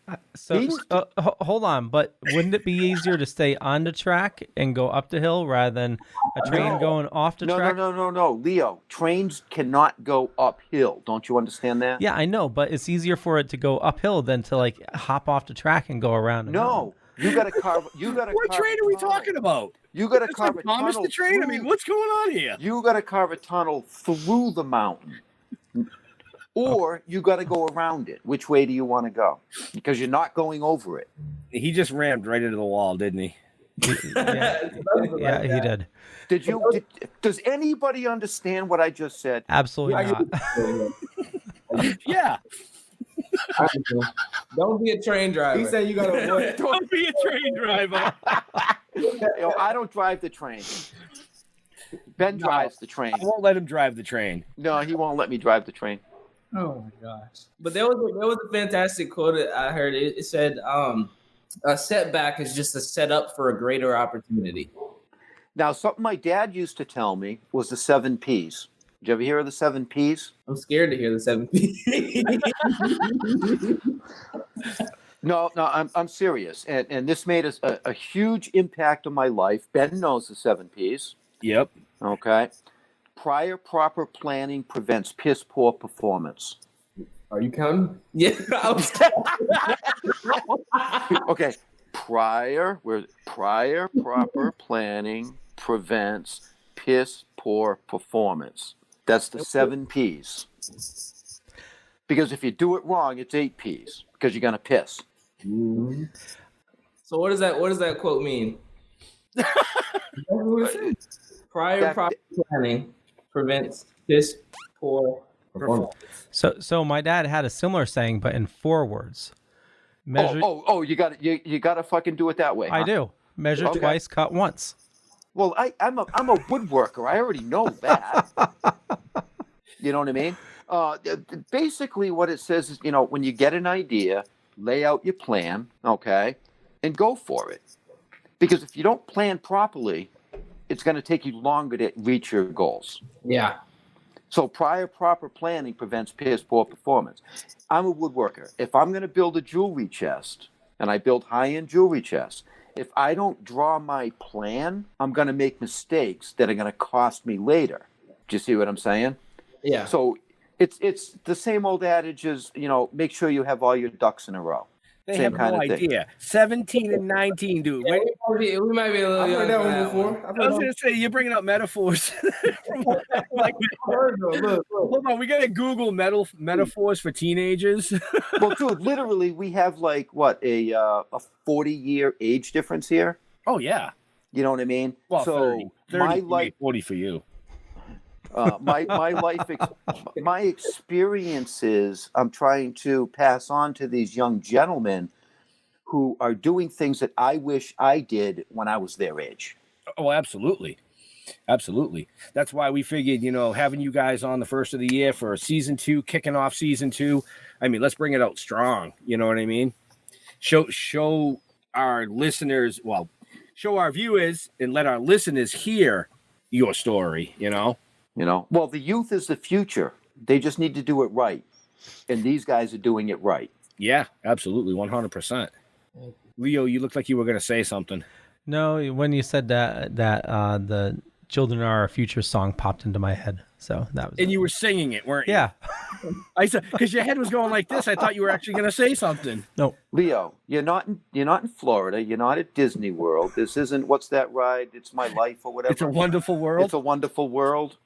Hold on, but wouldn't it be easier to stay on the track and go up the hill rather than a train going off the track? No, Leo, trains cannot go uphill. Don't you understand that? Yeah, I know, but it's easier for it to go uphill than to like hop off the track and go around. No, you got to carve. What train are we talking about? You got to carve a Thomas tunnel. the train. I mean, what's going on here? You got to carve a tunnel through the mountain. Or you got to go around it. Which way do you want to go? Because you're not going over it. He just rammed right into the wall, didn't he? Yeah, he did. Does anybody understand what I just said? Absolutely not. Yeah. Don't be a train driver. He said you got to avoid. Don't be a train driver. I don't drive the train. Ben drives the train. I won't let him drive the train. No, he won't let me drive the train. Oh my gosh! But there was a fantastic quote that I heard. It said, "A setback is just a setup for a greater opportunity." Now, something my dad used to tell me was the 7 Ps. Did you ever hear of the 7 Ps? I'm scared to hear the 7 Ps. No, I'm serious, and this made a huge impact on my life. Ben knows the 7 Ps. Yep. Okay. Prior proper planning prevents piss poor performance. Are you counting? Yeah. I was Okay. Prior proper planning prevents piss poor performance. That's the 7 Ps. Because if you do it wrong, it's 8 Ps because you're gonna piss. Mm-hmm. So what does that quote mean? Prior proper planning prevents piss poor performance. So my dad had a similar saying, but in 4 words. Measure. You got to fucking do it that way. I do. Measure twice, cut once. Well, I'm a woodworker. I already know that. You know what I mean? Basically, what it says is, when you get an idea, lay out your plan, okay, and go for it. Because if you don't plan properly, it's going to take you longer to reach your goals. Yeah. So prior proper planning prevents piss poor performance. I'm a woodworker. If I'm going to build a jewelry chest, and I build high-end jewelry chests, if I don't draw my plan, I'm going to make mistakes that are going to cost me later. Do you see what I'm saying? Yeah. So it's the same old adage as, make sure you have all your ducks in a row. They Same have kind no of thing. idea. 17 and 19, dude. Yeah, we might be a little. I've heard that one before. I was going to say, you're bringing up metaphors. Hold on, we got to Google metaphors for teenagers. Well, dude, literally, we have a 40-year age difference here. Oh, yeah. You know what I mean? Well, so 30 my life, 40 for you. my experiences, I'm trying to pass on to these young gentlemen who are doing things that I wish I did when I was their age. Oh, absolutely. Absolutely. That's why we figured, having you guys on the first of the year for season 2, kicking off season 2. I mean, let's bring it out strong. You know what I mean? Show our listeners, show our viewers and let our listeners hear your story, Well, the youth is the future. They just need to do it right. And these guys are doing it right. Yeah, absolutely. 100%. Leo, you look like you were going to say something. No, when you said that the Children Are Our Future song popped into my head. So that was. And you were singing it, weren't you? Yeah. I said, because your head was going like this. I thought you were actually going to say something. No. Leo, you're not in Florida. You're not at Disney World. This isn't, what's that ride? It's My Life or whatever. It's a Wonderful World. It's a Wonderful World.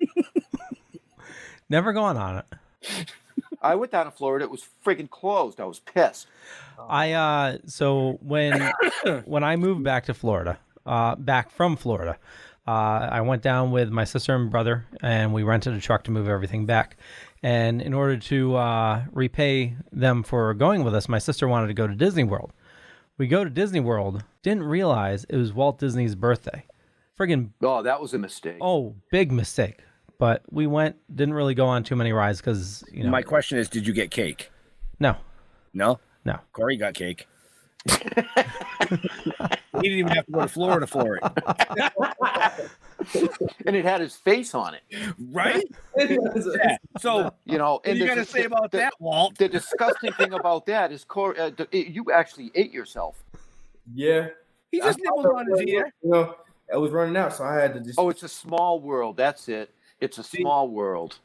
Never going on it. I went down to Florida. It was friggin' closed. I was pissed. So when I moved back to Florida, back from Florida, I went down with my sister and brother, and we rented a truck to move everything back. And in order to repay them for going with us, my sister wanted to go to Disney World. We go to Disney World, didn't realize it was Walt Disney's birthday. Oh, that was a mistake. Oh, big mistake. but we went. Didn't really go on too many rides because My question is, did you get cake? No. No. No. Corey got cake. He didn't even have to go to Florida for it. And it had his face on it. Right? Yeah. So, what you got to say about that, Walt? The disgusting thing about that is, Corey, you actually ate yourself. Yeah. He just nibbled on his ear. I was running out, so I had to just. Oh, it's a small world. That's it. It's a small world.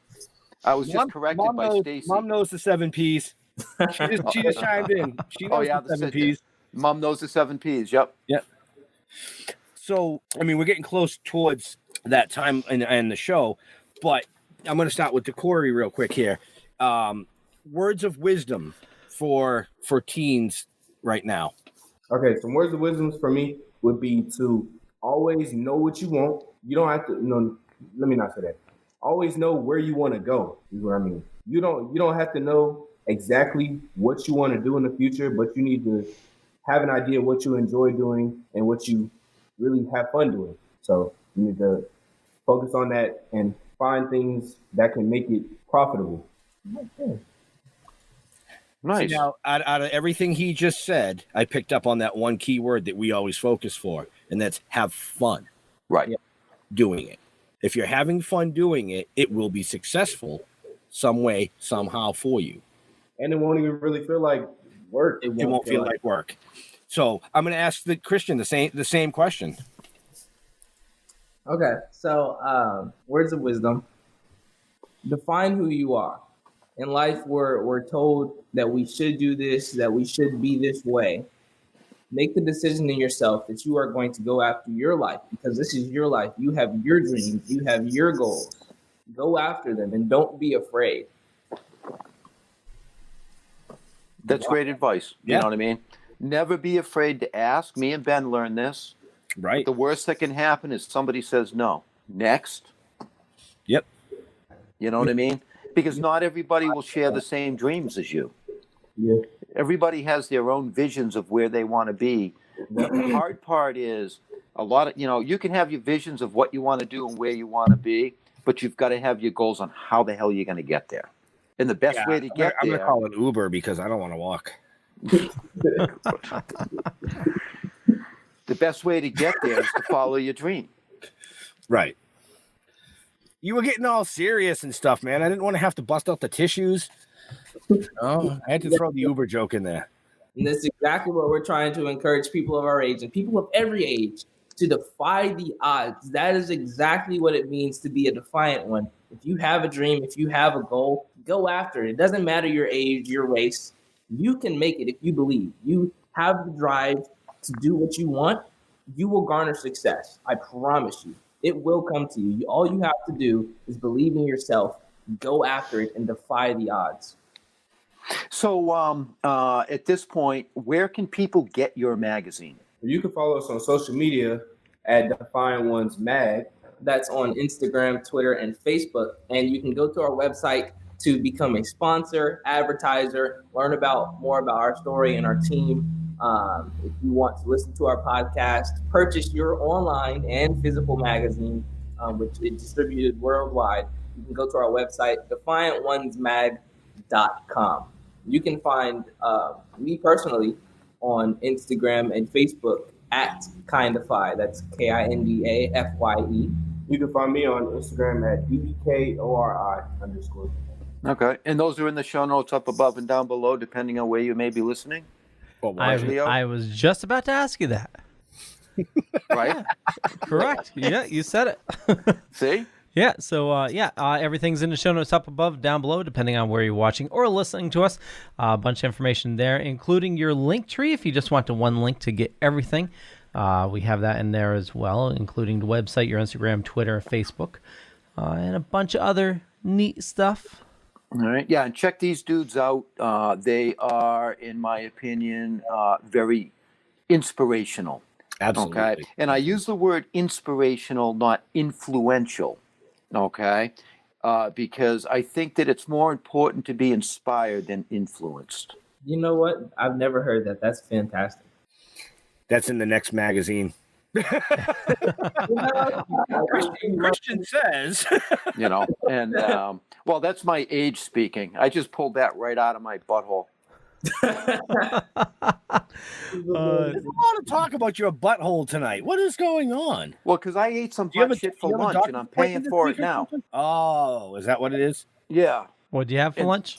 I was just corrected by Stacy. Mom knows the 7 Ps. She just chimed in. She knows the 7 Ps. Mom knows the 7 Ps. Yep. So, we're getting close towards that time in the show, but I'm going to start with Dekori real quick here. Words of wisdom for teens right now. Okay, some words of wisdom for me would be to always know what you want. You don't have to. No, let me not say that. Always know where you want to go. Is what I mean. You don't have to know exactly what you want to do in the future, but you need to have an idea of what you enjoy doing and what you really have fun doing. So you need to focus on that and find things that can make it profitable. Okay. Nice. See, now, out of everything he just said, I picked up on that one key word that we always focus for, and that's have fun. Right. Doing it. If you're having fun doing it, it will be successful some way, somehow for you. And it won't even really feel like work. It won't feel like work. So I'm going to ask the Christian the same question. Okay, so words of wisdom. Define who you are. In life, we're told that we should do this, that we should be this way. Make the decision in yourself that you are going to go after your life, because this is your life. You have your dreams. You have your goals. Go after them and don't be afraid. That's great advice. You know what I mean? Never be afraid to ask. Me and Ben learned this. Right. The worst that can happen is somebody says no. Next. Yep. You know what I mean? Because not everybody will share the same dreams as you. Yeah. Everybody has their own visions of where they want to be. The hard part is a lot of, you can have your visions of what you want to do and where you want to be, but you've got to have your goals on how the hell you're going to get there. And the best way to get I'm there. going to call an Uber because I don't want to walk. The best way to get there is to follow your dream. Right. You were getting all serious and stuff, man. I didn't want to have to bust out the tissues. Oh, I had to throw the Uber joke in there. And that's exactly what we're trying to encourage people of our age and people of every age to defy the odds. That is exactly what it means to be a defiant one. If you have a dream, if you have a goal, go after it. It doesn't matter your age, your race. You can make it if you believe. You have the drive to do what you want. You will garner success. I promise you. It will come to you. All you have to do is believe in yourself, go after it, and defy the odds. So at this point, where can people get your magazine? You can follow us on social media at Defiant Ones Mag. That's on Instagram, Twitter, and Facebook. And you can go to our website to become a sponsor, advertiser, learn more about our story and our team. If you want to listen to our podcast, purchase your online and physical magazine, which is distributed worldwide. You can go to our website, defiantonesmag.com. You can find me personally on Instagram and Facebook at Kindafy. That's KINDAFYE. You can find me on Instagram at DBKORI_. Okay. And those are in the show notes up above and down below, depending on where you may be listening. I was just about to ask you that. Right? Correct. Yeah, you said it. See? Yeah, so everything's in the show notes up above, down below, depending on where you're watching or listening to us. A bunch of information there, including your link tree if you just want one link to get everything. We have that in there as well, including the website, your Instagram, Twitter, Facebook, and a bunch of other neat stuff. All right. Yeah, and check these dudes out. They are, in my opinion, very inspirational. Absolutely. Okay. And I use the word inspirational, not influential. Okay. Because I think that it's more important to be inspired than influenced. You know what? I've never heard that. That's fantastic. That's in the next magazine. Christian says. And well, that's my age speaking. I just pulled that right out of my butthole. There's a lot of talk about your butthole tonight. What is going on? Well, because I ate some hot shit for lunch, and I'm paying for it now. Oh, is that what it is? Yeah. What do you have for lunch?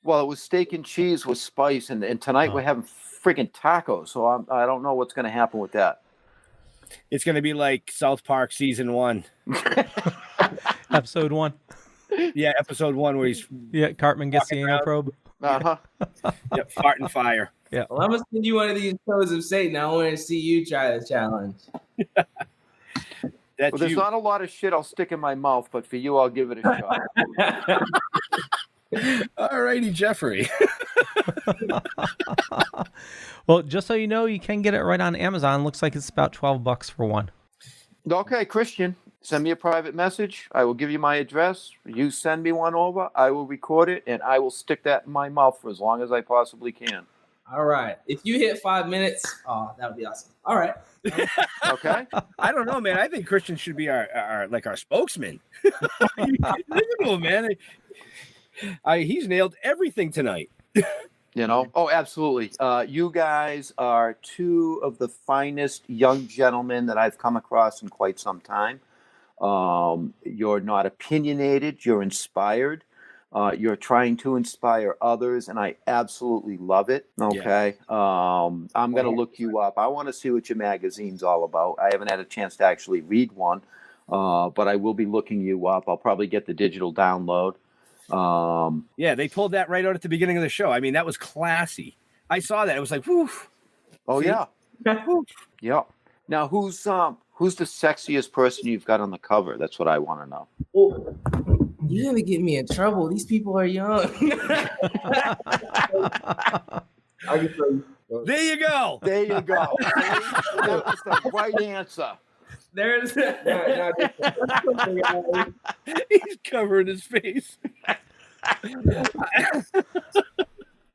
Well, it was steak and cheese with spice, and tonight we're having freaking tacos, so I don't know what's going to happen with that. It's going to be like South Park season 1. Episode 1. Yeah, episode 1 where he's... Yeah, Cartman gets the anal probe. Uh-huh. Yep, fart and fire. Yeah. Well, I'm going to send you one of these toes of Satan. I want to see you try the challenge. Well, there's not a lot of shit I'll stick in my mouth, but for you, I'll give it a shot. All righty, Jeffrey. Well, just so you know, you can get it right on Amazon. Looks like it's about $12 for one. Okay, Christian, send me a private message. I will give you my address. You send me one over. I will record it, and I will stick that in my mouth for as long as I possibly can. All right. If you hit 5 minutes, that would be awesome. All right. Okay. I don't know, man. I think Christian should be our spokesman. Man. He's nailed everything tonight. Oh, absolutely. You guys are two of the finest young gentlemen that I've come across in quite some time. You're not opinionated. You're inspired. You're trying to inspire others, and I absolutely love it. Okay. Yeah. I'm going to look you up. I want to see what your magazine's all about. I haven't had a chance to actually read one, but I will be looking you up. I'll probably get the digital download. Yeah, they pulled that right out at the beginning of the show. I mean, that was classy. I saw that. It was like, whew. Oh, yeah. Yeah. Now, who's the sexiest person you've got on the cover? That's what I want to know. Oh, you're going to get me in trouble. These people are young. There you go. There you go. That was the right answer. There's He's covering his face.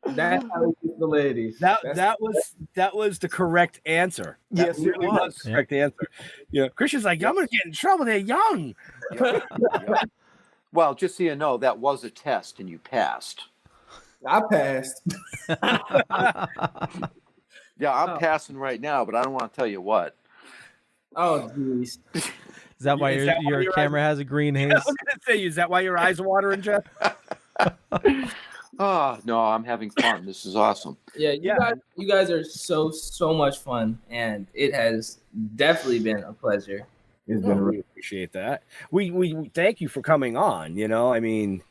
That's how we get the ladies. That was the correct answer. Yes, it was the correct answer. Yeah, Christian's like, I'm gonna get in trouble. They're young. Yeah. Well, just so you know, that was a test, and you passed. I passed. Yeah, I'm passing right now, but I don't want to tell you what. Oh, jeez. Is that why your camera has a green haze? I was going to say, is that why your eyes are watering, Jeff? Oh, no, I'm having fun. This is awesome. Yeah, you guys are so much fun, and it has definitely been a pleasure. We appreciate that. We thank you for coming on. I mean,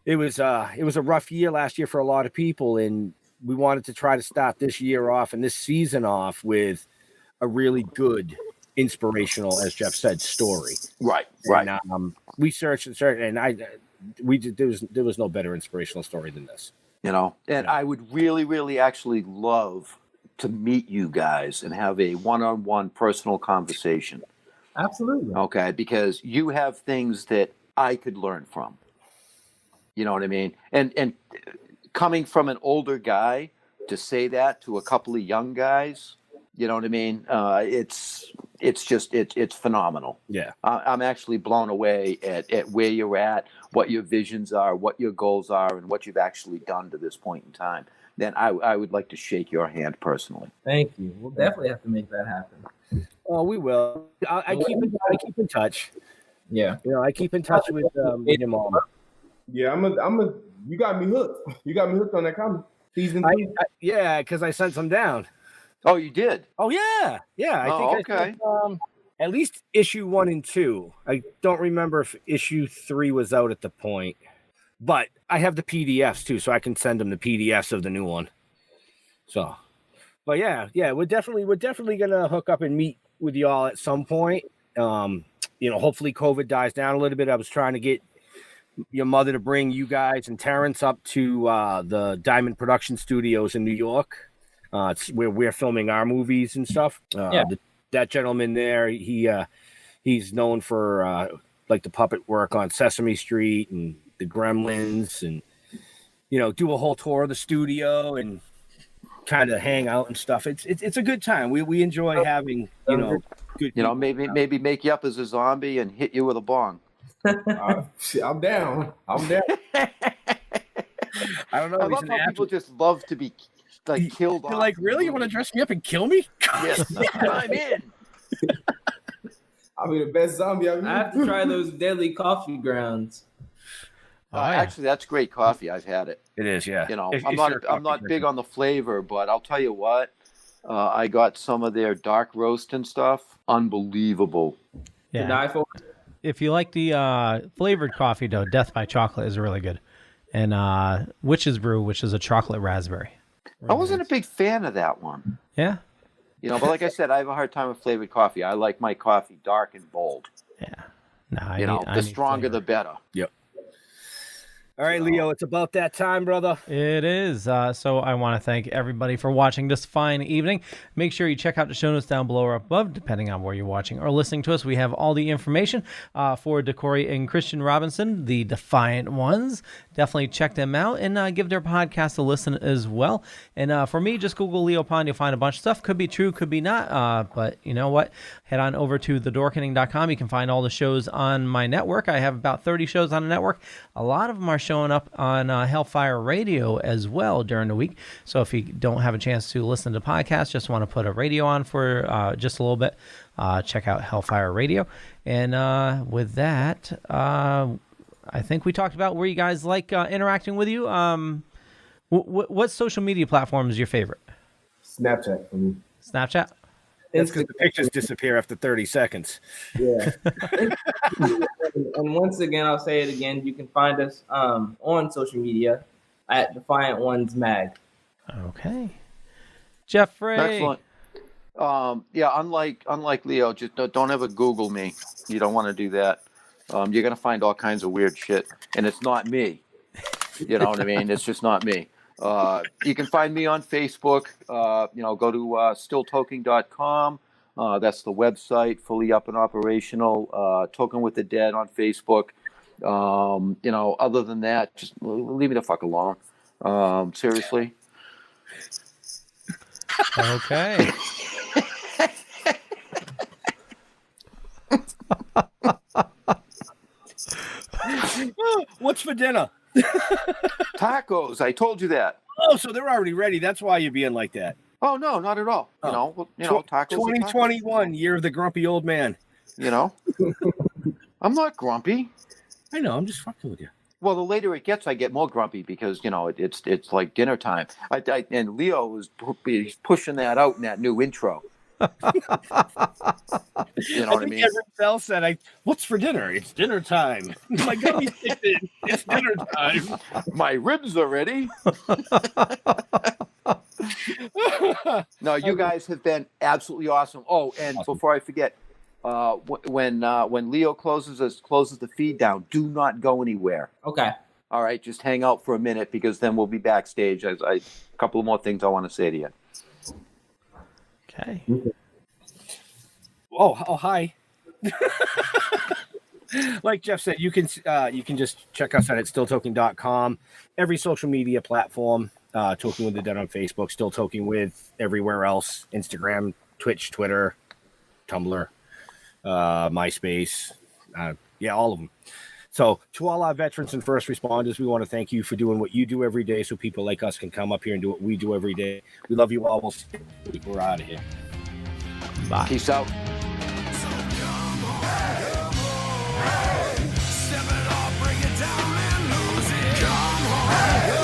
it was a rough year last year for a lot of people, and we wanted to try to start this year off and this season off with a really good, inspirational, as Jeff said, story. Right. And, we searched, and there was no better inspirational story than this. And I would really, really actually love to meet you guys and have a one-on-one personal conversation. Absolutely. Okay, because you have things that I could learn from. You know what I mean? And coming from an older guy to say that to a couple of young guys, you know what I mean? It's phenomenal. Yeah. I'm actually blown away at where you're at, what your visions are, what your goals are, and what you've actually done to this point in time. Then I would like to shake your hand personally. Thank you. We'll definitely have to make that happen. Oh, we will. I keep in touch. Yeah. I keep in touch with your mom. Yeah, you got me hooked. You got me hooked on that comic. Season 2. Yeah, because I sent some down. Oh, you did? Oh, yeah. Yeah, I think okay. I sent, at least issue 1 and 2. I don't remember if issue 3 was out at the point. But I have the PDFs, too, so I can send them the PDFs of the new one. So, but yeah, we're definitely going to hook up and meet with y'all at some point. Hopefully COVID dies down a little bit. I was trying to get your mother to bring you guys and Terrence up to the Diamond Production Studios in New York. It's where we're filming our movies and stuff. That gentleman there, he's known for like the puppet work on Sesame Street and the Gremlins, and do a whole tour of the studio and kind of hang out and stuff. It's a good time. We enjoy having, good. Maybe make you up as a zombie and hit you with a bong. I'm down. I don't know. I love how people just love to be killed. You're like, really? You want to dress me up and kill me? Yes, I'm in. I'll be the best zombie I've I have to try those deadly coffee grounds. Actually, that's great coffee. I've had it. It is, yeah. I'm not big on the flavor, but I'll tell you what. I got some of their dark roast and stuff. Unbelievable. Yeah. If you like the flavored coffee, though, Death by Chocolate is really good. And Witch's Brew, which is a chocolate raspberry. I wasn't a big fan of that one. Yeah. But like I said, I have a hard time with flavored coffee. I like my coffee dark and bold. Yeah. The stronger the better. Yep. All right, Leo, it's about that time, brother. It is. So I want to thank everybody for watching this fine evening. Make sure you check out the show notes down below or above, depending on where you're watching or listening to us. We have all the information for Dekori and Christian Robinson, the Defiant ones. Definitely check them out and give their podcast a listen as well. And for me, just Google Leo Pond. You'll find a bunch of stuff. Could be true, could be not. But you know what? Head on over to thedorkening.com. You can find all the shows on my network. I have about 30 shows on the network. A lot of them are showing up on Hellfire Radio as well during the week. So if you don't have a chance to listen to podcasts, just want to put a radio on for just a little bit, check out Hellfire Radio. And with that, I think we talked about where you guys like interacting with you. What social media platform is your favorite? Snapchat for me. Snapchat? That's because the pictures disappear after 30 seconds. Yeah. And once again, I'll say it again. You can find us on social media at Defiant Ones Mag. Okay. Jeffrey. Excellent. Unlike Leo, just don't ever Google me. You don't want to do that. You're going to find all kinds of weird shit. And it's not me. You know what I mean? It's just not me. You can find me on Facebook. Go to stilltoking.com. That's the website, fully up and operational. Token with the Dead on Facebook. Other than that, just leave me the fuck alone. Seriously. Okay. What's for dinner? Tacos. I told you that. Oh, so they're already ready. That's why you're being like that. Oh no, not at all. Tacos. 2021, year of the grumpy old man. I'm not grumpy. I know. I'm just fucking with you. Well, the later it gets, I get more grumpy because it's like dinner time. And Leo was pushing that out in that new intro. You know what I mean? Everyone else said, "What's for dinner? It's dinner time." My God, it's dinner time. My ribs are ready. No, you guys have been absolutely awesome. Oh, and before I forget, when Leo closes the feed down, do not go anywhere. Okay. All right, just hang out for a minute because then we'll be backstage. A couple of more things I want to say to you. Okay. Oh, hi. Like Jeff said, you can just check us out at stilltoking.com. Every social media platform, Toking with the Dead on Facebook, Still Toking with everywhere else, Instagram, Twitch, Twitter, Tumblr, MySpace, all of them. So to all our veterans and first responders, we want to thank you for doing what you do every day so people like us can come up here and do what we do every day. We love you all. We're out of here. Bye. Peace out. Step it up, bring it down and lose it. Come on.